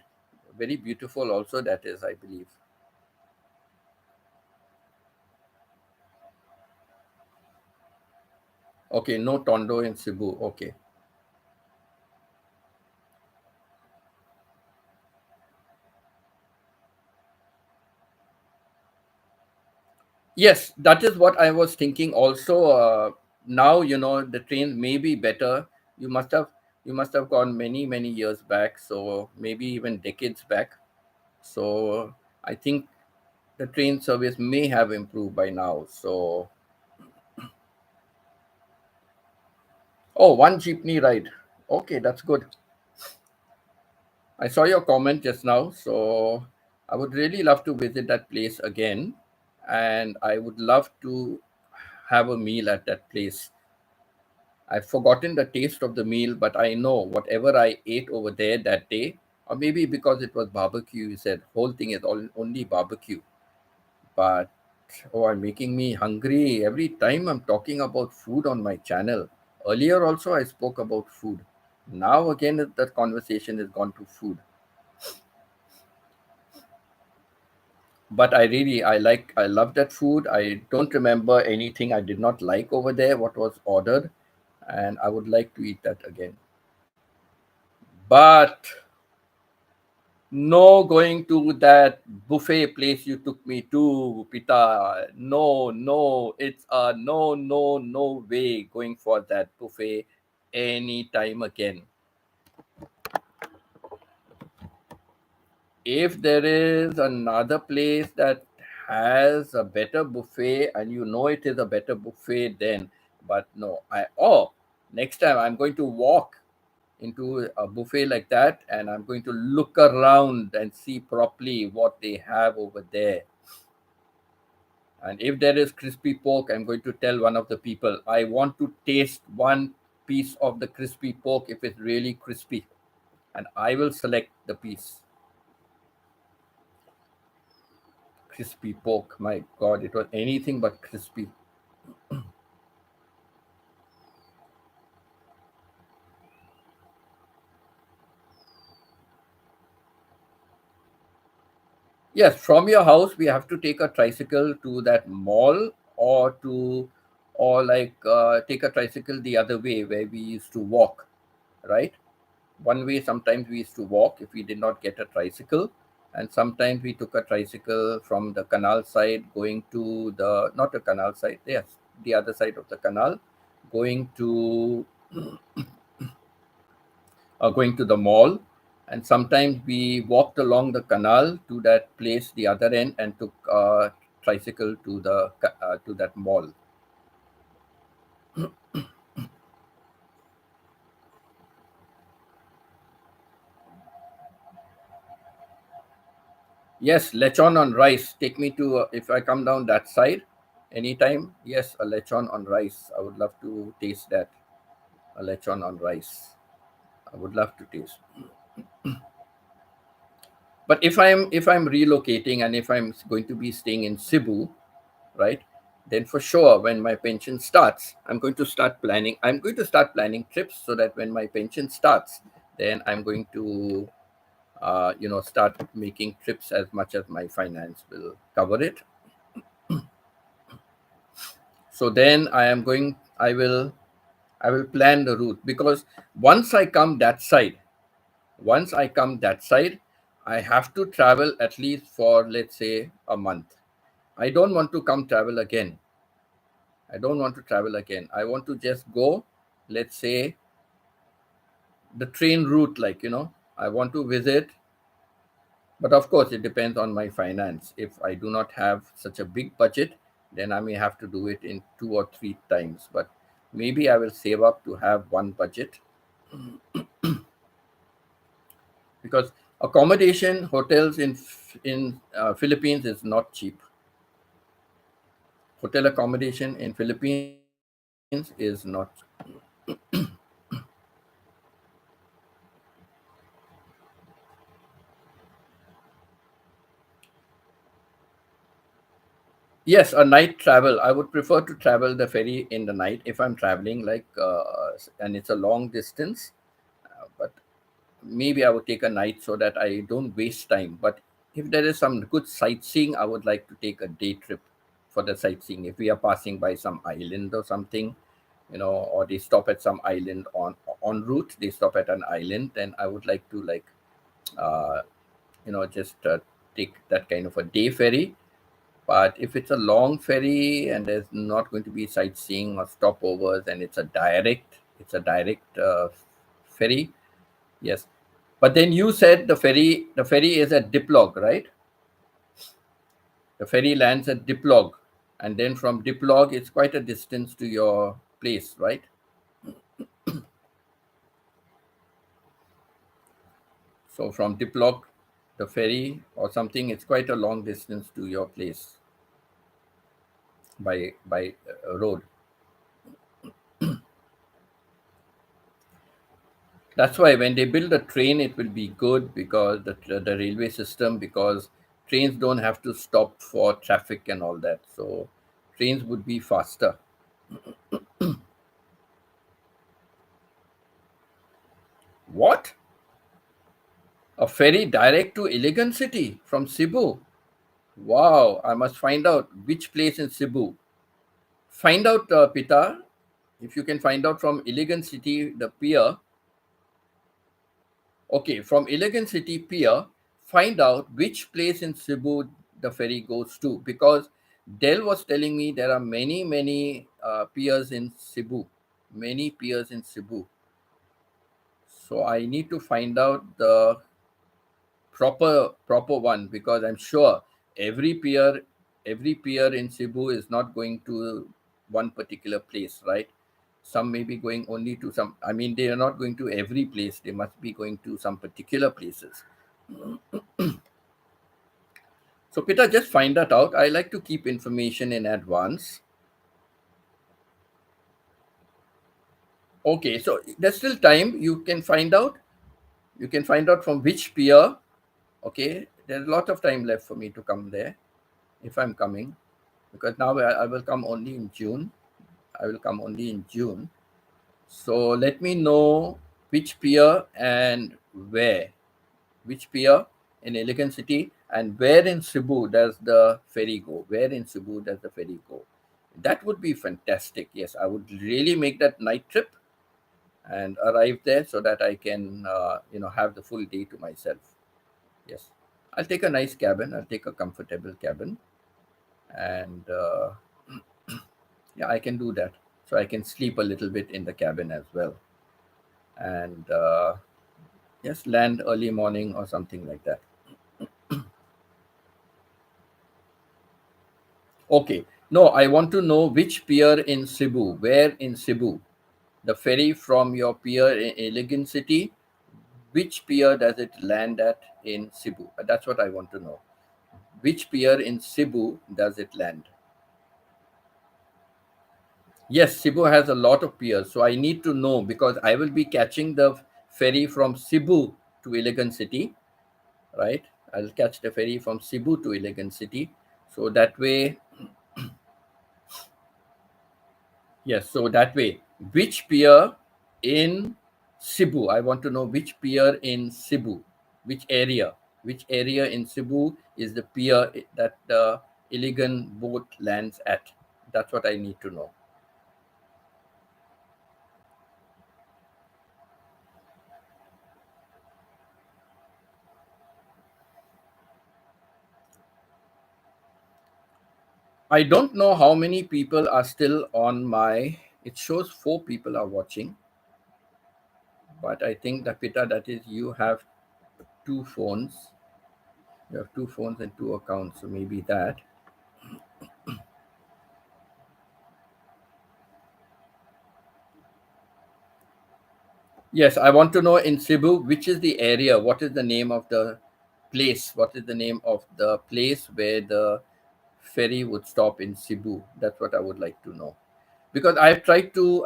Very beautiful also that is, I believe. Okay, no Tondo in Cebu. Okay. Yes, that is what I was thinking also. Now, the trains may be better. You must have you must have gone many, many years back, so maybe even decades back. So I think the train service may have improved by now. So, oh, one jeepney ride. Okay, that's good. I saw your comment just now, so I would really love to visit that place again, and I would love to have a meal at that place. I've forgotten the taste of the meal, but I know whatever I ate over there that day, or maybe because it was barbecue, you said whole thing is only barbecue. But oh, I'm making me hungry every time I'm talking about food on my channel. Earlier also I spoke about food. Now again that conversation has gone to food. But I love that food. I don't remember anything I did not like over there, what was ordered, and I would like to eat that again. But no going to that buffet place you took me to, Pita. No, no, it's a no, no, no way going for that buffet anytime again. If there is another place that has a better buffet and it is a better buffet, then, but no, next time I'm going to walk into a buffet like that and I'm going to look around and see properly what they have over there. And if there is crispy pork, I'm going to tell one of the people, I want to taste one piece of the crispy pork if it's really crispy, and I will select the piece. Crispy pork, my God, it was anything but crispy. Yes, from your house, we have to take a tricycle to that mall, or like take a tricycle the other way where we used to walk, right? One way, sometimes we used to walk if we did not get a tricycle, and sometimes we took a tricycle from the canal side going to the, not the canal side, yes, the other side of the canal, going to going to the mall. And sometimes we walked along the canal to that place the other end and took a tricycle to to that mall. Yes, lechon on rice. Take me to, if I come down that side anytime. Yes, a lechon on rice. I would love to taste that. A lechon on rice. I would love to taste. But if I'm relocating and if I'm going to be staying in Cebu, right? Then for sure, when my pension starts, I'm going to start planning trips so that when my pension starts, then I'm going to, start making trips as much as my finance will cover it. So then I will plan the route, because once I come that side, once I come that side, I have to travel at least for, let's say, a month. I don't want to come travel again. I don't want to travel again. I want to just go, let's say, the train route, like, I want to visit. But of course, it depends on my finance. If I do not have such a big budget, then I may have to do it in 2 or 3 times. But maybe I will save up to have one budget, because accommodation, hotels in Philippines is not cheap. Hotel accommodation in Philippines is not. Yes, a night travel. I would prefer to travel the ferry in the night if I'm traveling, like, and it's a long distance. But maybe I would take a night so that I don't waste time. But if there is some good sightseeing, I would like to take a day trip for the sightseeing. If we are passing by some island or something, or they stop at some island on route, they stop at an island, then I would like to, like, uh, just take that kind of a day ferry. But if it's a long ferry and there's not going to be sightseeing or stopovers, and it's a direct ferry. Yes. But then you said the ferry is at Diplog, right? The ferry lands at Diplog, and then from Diplog it's quite a distance to your place, right? So from Diplog, the ferry or something, it's quite a long distance to your place by road. That's why when they build a train, it will be good, because the railway system, because trains don't have to stop for traffic and all that. So trains would be faster. What? A ferry direct to Elegant City from Cebu? Wow! I must find out which place in Cebu. Find out, Pita, if you can find out from Elegant City the pier. Okay, from Elegant City Pier, find out which place in Cebu the ferry goes to, because Dell was telling me there are many, many piers in Cebu, many piers in Cebu. So I need to find out the proper one, because I'm sure every pier every pier in Cebu is not going to one particular place, right? Some may be going only to some. I mean, they are not going to every place. They must be going to some particular places. So, Peter, just find that out. I like to keep information in advance. Okay, so there's still time. You can find out. You can find out from which pier. Okay, there's a lot of time left for me to come there if I'm coming, because now I will come only in June. I will come only in June. So let me know which pier and where. Which pier in Elegant City, and where in Cebu does the ferry go? Where in Cebu does the ferry go? That would be fantastic. Yes, I would really make that night trip and arrive there so that I can, have the full day to myself. Yes, I'll take a nice cabin. I'll take a comfortable cabin, and yeah, I can do that. So I can sleep a little bit in the cabin as well, and yes, land early morning or something like that. Okay. No, I want to know which pier in Cebu. Where in Cebu? The ferry from your pier in Elegant City, which pier does it land at in Cebu? That's what I want to know. Which pier in Cebu does it land? Yes, Cebu has a lot of piers, so I need to know, because I will be catching the ferry from Cebu to Elegant City, right? I'll catch the ferry from Cebu to Elegant City. So that way, yes, so that way, which pier in Cebu? I want to know which pier in Cebu, which area in Cebu is the pier that the elegant boat lands at. That's what I need to know. I don't know how many people are still on my. It shows 4 people are watching, but I think that Pita, that is, you have 2 phones. You have 2 phones and 2 accounts, so maybe that. Yes, I want to know in Cebu, which is the area, what is the name of the place, what is the name of the place where the ferry would stop in Cebu. That's what I would like to know. Because I've tried to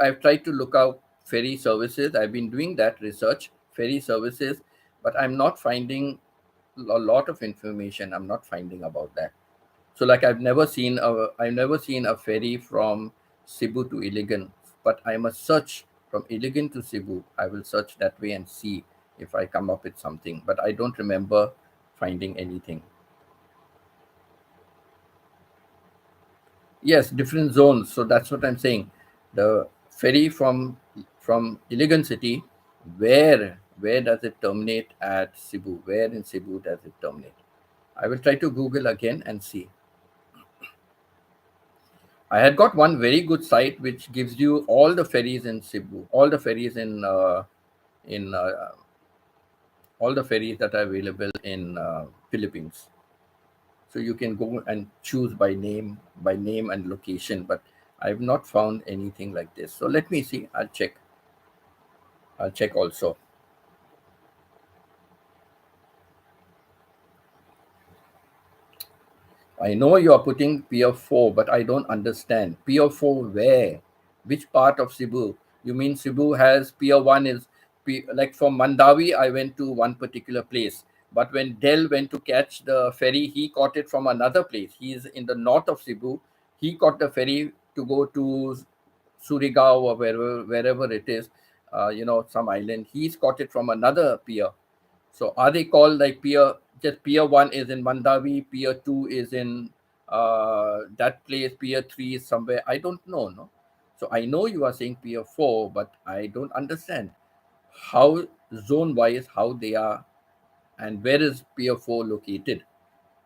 look out ferry services. I've been doing that research, ferry services, but I'm not finding a lot of information. I'm not finding about that. So like I've never seen a ferry from Cebu to Iligan, but I must search from Iligan to Cebu. I will search that way and see if I come up with something. But I don't remember finding anything. Yes, different zones. So that's what I'm saying. The ferry from Iligan City, where does it terminate at Cebu? Where in Cebu does it terminate? I will try to Google again and see. I had got one very good site which gives you all the ferries in Cebu, all the ferries in all the ferries that are available in Philippines. So you can go and choose by name and location. But I've not found anything like this. So let me see. I'll check. I'll check also. I know you are putting Pier 4, but I don't understand. Pier 4 where? Which part of Cebu? You mean Cebu has Pier 1 is like from Mandawi, I went to one particular place. But when Del went to catch the ferry, he caught it from another place. He is in the north of Cebu. He caught the ferry to go to Surigao or wherever it is, some island. He's caught it from another pier. So are they called like pier? Just pier one is in Mandavi, pier two is in that place, pier three is somewhere. I don't know, no. So I know you are saying pier four, but I don't understand how zone wise how they are and where is pier four located.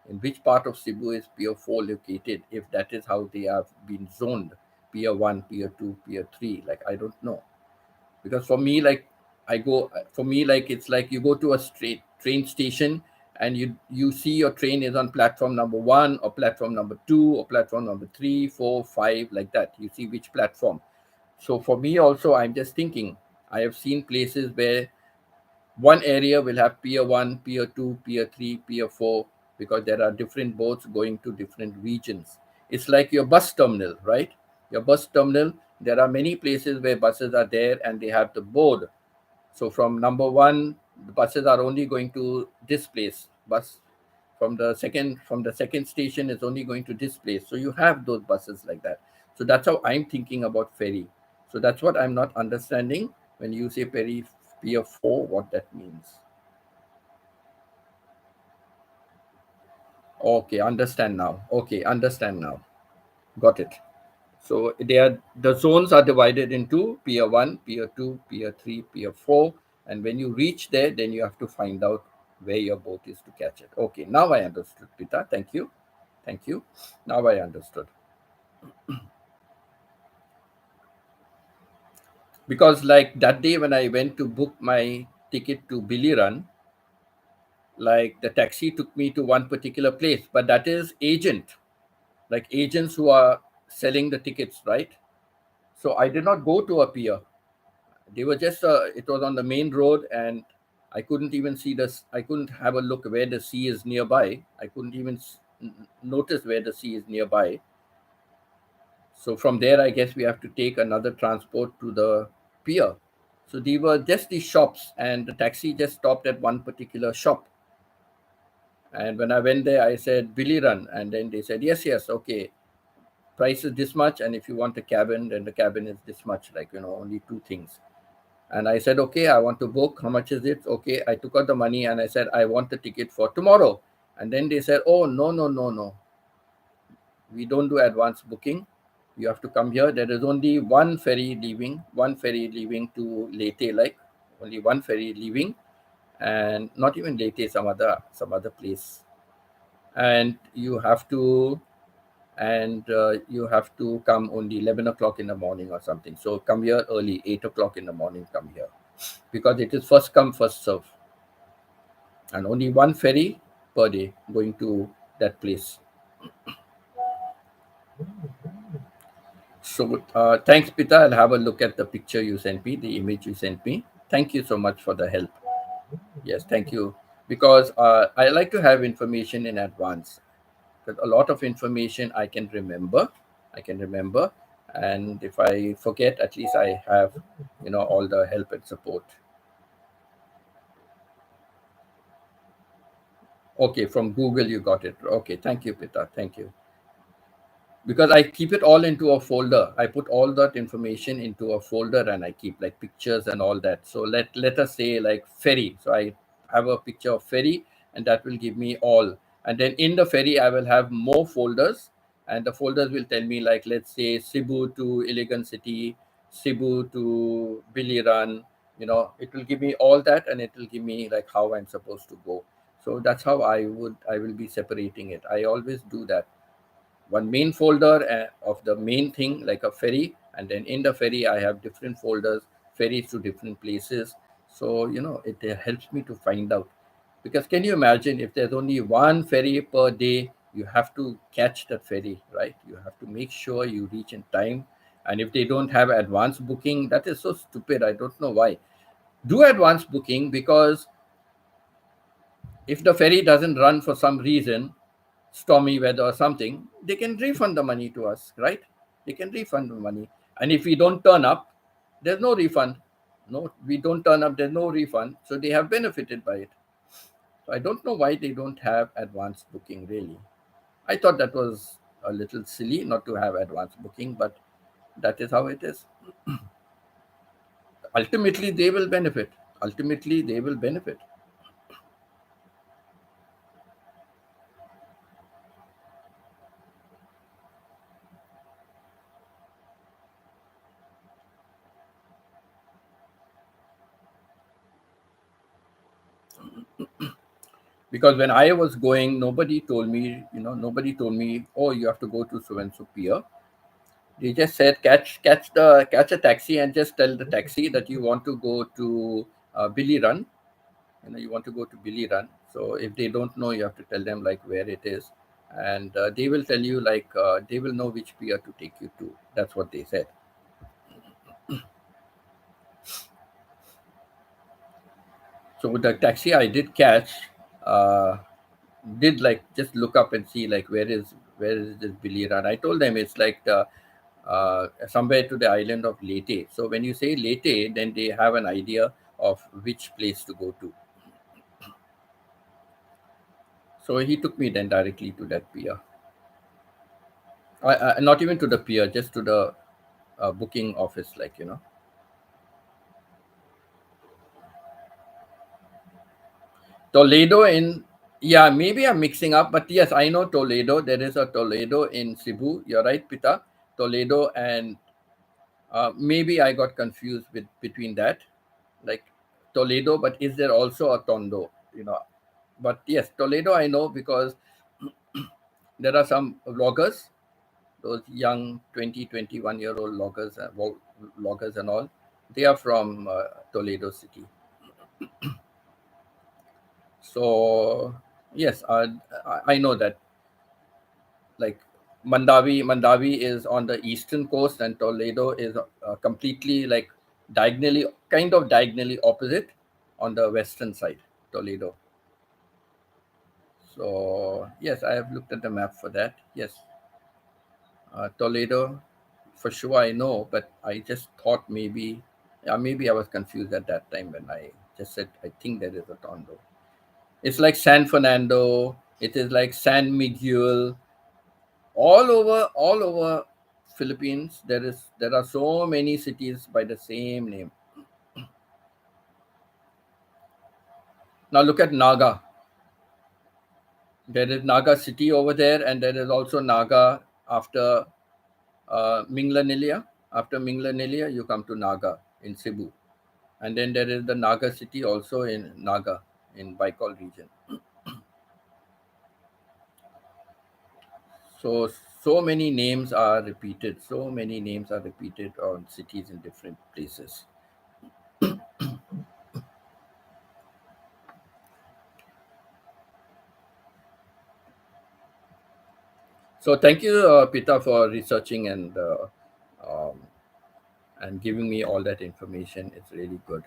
In which part of Cebu is pier four located? If that is how they have been zoned, pier one, pier two, pier three. Like I don't know because for me like for me like it's like you go to a straight train station and you see your train is on platform number one or platform number two or platform number three, four, five, like that. You see which platform. So for me also, I'm just thinking, I have seen places where one area will have pier 1, pier 2, pier 3, pier 4, because there are different boats going to different regions. It's like your bus terminal, right? Your bus terminal, there are many places where buses are there and they have the board. So from number one, the buses are only going to this place. Bus from the second station is only going to this place. So you have those buses like that. So that's how I'm thinking about ferry. So that's what I'm not understanding when you say ferry pier four, what that means. Okay, understand now. Okay, understand now. Got it. So the zones are divided into Pier 1, Pier 2, Pier 3, Pier 4. And when you reach there, then you have to find out where your boat is to catch it. Okay, now I understood, Pita. Thank you. Thank you. Now I understood. Because like that day when I went to book my ticket to Billy Run, like the taxi took me to one particular place, but that is agent, like agents who are selling the tickets, right? So I did not go to a pier. They were just it was on the main road and I couldn't even see this. I couldn't have a look where the sea is nearby. I couldn't even notice where the sea is nearby. So from there I guess we have to take another transport to the pier. So they were just these shops and the taxi just stopped at one particular shop. And when I went there I said Billy Run, and then they said yes, yes, okay, price is this much, and if you want a cabin then the cabin is this much, like only two things. And I said, okay, I want to book. How much is it? Okay. I took out the money and I said, I want the ticket for tomorrow. And then they said, oh, no, no, no, no. We don't do advance booking. You have to come here. There is only one ferry leaving to Leyte, like only one ferry leaving, and not even Leyte, some other place. And you have to come only 11 o'clock in the morning or something. So come here early, 8 o'clock in the morning, come here because it is first come, first serve, and only one ferry per day going to that place. So thanks, Pita. I'll have a look at the picture you sent me, the image you sent me. Thank you so much for the help. Yes, thank you. Because I like to have information in advance. Because a lot of information I can remember. I can remember. And if I forget, at least I have, all the help and support. Okay, from Google you got it. Okay, thank you, Pita. Thank you. because I keep it all into a folder. I put all that information into a folder and I keep like pictures and all that. So let us say like ferry. So I have a picture of ferry and that will give me all. And then in the ferry I will have more folders, and the folders will tell me like, let's say Cebu to Elegant City, Cebu to Biliran. It will give me all that, and it will give me like how I'm supposed to go. So that's how I will be separating it. I always do that. One main folder of the main thing, like a ferry, and then in the ferry I have different folders, ferries to different places. So it helps me to find out, because can you imagine if there's only one ferry per day? You have to catch that ferry, right? You have to make sure you reach in time. And if they don't have advance booking, that is so stupid. I don't know why. Do advance booking, because if the ferry doesn't run for some reason, stormy weather or something, they can refund the money to us, right? They can refund the money. And if we don't turn up, there's no refund. No, we don't turn up, there's no refund. So they have benefited by it. So I don't know why they don't have advance booking, really. I thought that was a little silly not to have advance booking, but that is how it is. Ultimately, they will benefit. Ultimately, they will benefit. Because when I was going, nobody told me, oh, you have to go to so and so pier. They just said catch a taxi and just tell the taxi that you want to go to Billy Run. You want to go to Billy Run. So if they don't know, you have to tell them like where it is, and they will tell you like they will know which pier to take you to. That's what they said. So the taxi I did catch, uh, did like just look up and see like where is this Billy Run. I told them it's like the somewhere to the island of Leyte. So when you say Leyte, then they have an idea of which place to go to. So he took me then directly to that pier. Not even to the pier, just to the booking office, Toledo in. Yeah, maybe I'm mixing up, but yes, I know Toledo. There is a Toledo in Cebu. You're right, Pita. Toledo, and maybe I got confused with between that, like Toledo. But is there also a Tondo? But yes, Toledo I know, because there are some loggers, those young 20, 21-year old loggers, loggers and all. They are from Toledo City. So yes, I know that, like Mandavi is on the eastern coast, and Toledo is completely like diagonally opposite on the western side, Toledo. So yes, I have looked at the map for that. Yes, Toledo, for sure I know, but I just thought maybe I was confused at that time when I just said I think there is a Tondo. It's like San Fernando. It is like San Miguel. All over Philippines, there are so many cities by the same name. Now look at Naga. There is Naga city over there, and there is also Naga after Minglanilia. After Minglanilia, you come to Naga in Cebu. And then there is the Naga city also in Naga in Baikal region. So so many names are repeated. So many names are repeated on cities in different places. So thank you, Pita, for researching um, and giving me all that information. It's really good.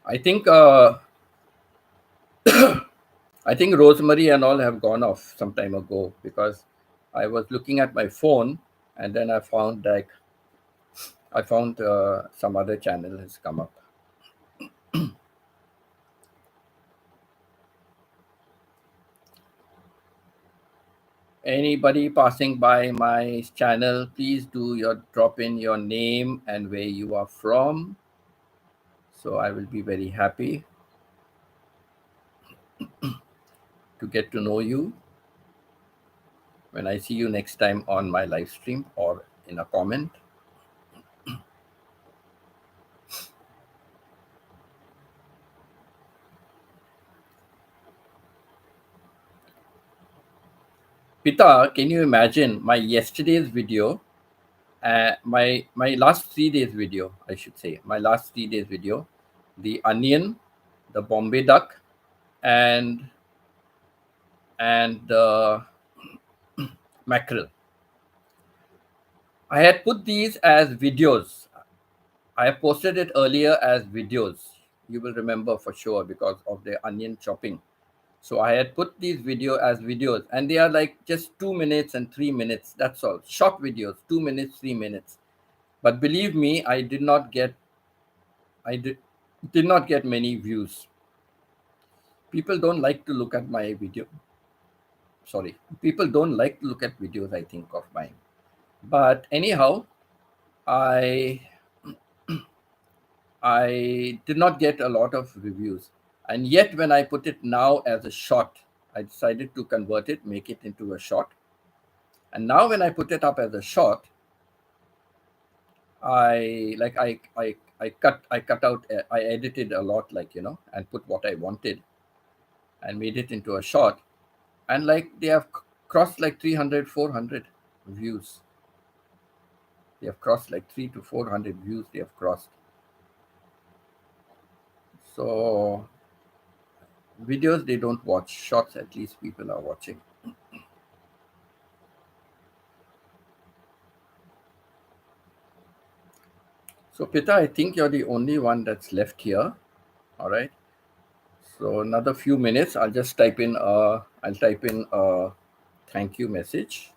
I think I think Rosemary and all have gone off some time ago because I was looking at my phone and then I found some other channel has come up. Anybody passing by my channel, please do your drop in your name and where you are from. So I will be very happy to get to know you when I see you next time on my live stream or in a comment. Pita, can you imagine my yesterday's video, my last 3 days video, I should say, my last 3 days video, the onion, the Bombay duck, and the mackerel. I had put these as videos. I have posted it earlier as videos. You will remember for sure because of the onion chopping. So I had put these as videos, and they are like just 2 minutes and 3 minutes. That's all. Short videos, 2 minutes, 3 minutes. But believe me, I did not get many views. People don't like to look at my video. Sorry, people don't like to look at videos. I think of mine. But anyhow, I I did not get a lot of reviews. And yet, when I put it now as a short, I decided to convert it, make it into a short. And now, when I put it up as a short, I cut out, I edited a lot, and put what I wanted and made it into a short. And they have crossed like 300, 400 views. They have crossed like 3 to 400 views. They have crossed. So videos they don't watch, shorts at least people are watching. So Pita, I think you're the only one that's left here. All right. So another few minutes, I'll type in a thank you message.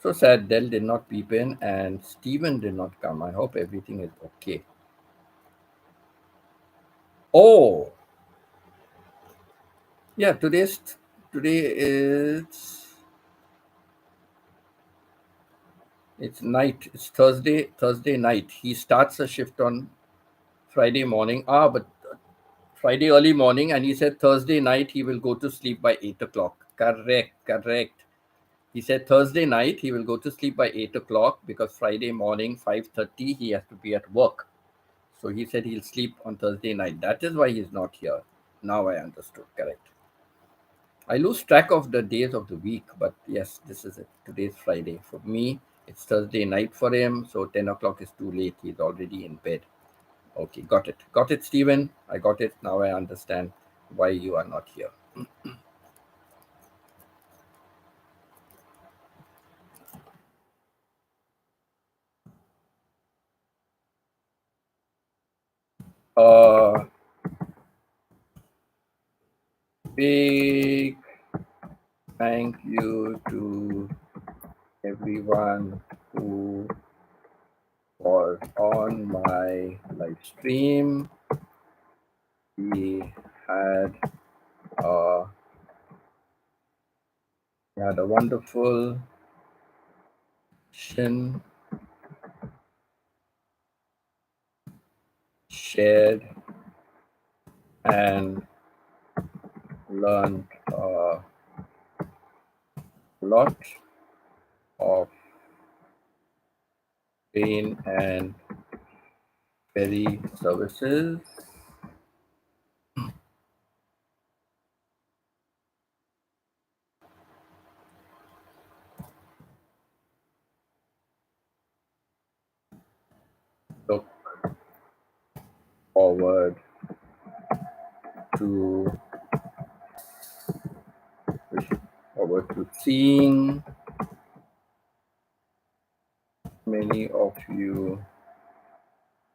So sad Dell did not peep in and Steven did not come. I hope everything is okay. Oh, yeah, today is it's night. It's Thursday night. He starts a shift on Friday morning. But Friday early morning, and he said Thursday night he will go to sleep by 8 o'clock. Correct. He said Thursday night he will go to sleep by 8 o'clock because Friday morning 5:30 he has to be at work. So he said he'll sleep on Thursday night. That is why he's not here. Now I understood. Correct. I lose track of the days of the week, but yes, this is it. Today's Friday. For me, it's Thursday night for him, so 10 o'clock is too late. He's already in bed. Okay, got it. Got it, Stephen. I got it. Now I understand why you are not here. Big thank you to everyone who was on my live stream. We had uh, a wonderful session, shared and learned a lot of pain and ferry services. Look forward to seeing many of you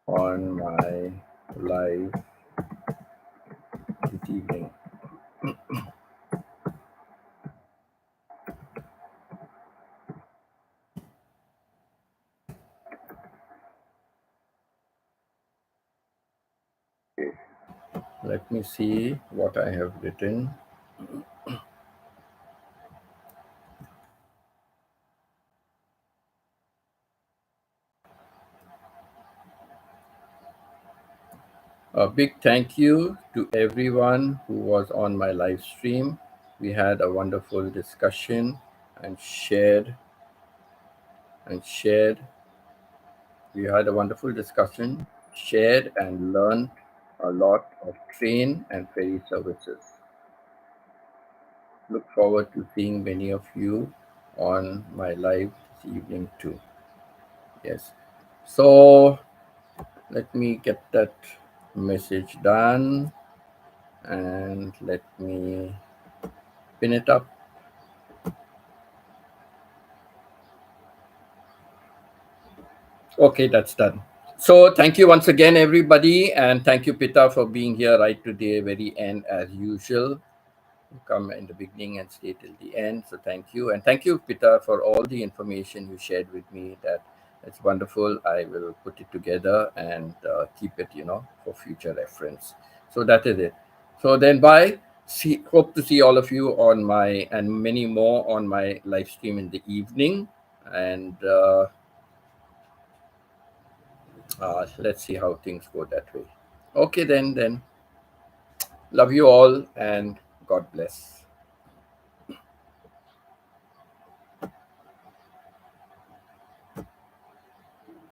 on my live this evening. Let me see what I have written. A big thank you to everyone who was on my live stream. We had a wonderful discussion and shared. We had a wonderful discussion, shared and learned a lot of train and ferry services. Look forward to seeing many of you on my live this evening too. Yes. So let me get that message done and let me pin it up. Okay, that's done. So thank you once again, everybody, and thank you, Pita, for being here right to the very end as usual. You come in the beginning and stay till the end. So thank you, and thank you, Pita, for all the information you shared with me. That's wonderful. I will put it together and keep it, for future reference. So that is it. So then, bye. See, hope to see all of you on my and many more on my live stream in the evening, and let's see how things go that way. Okay, then. Love you all, and God bless.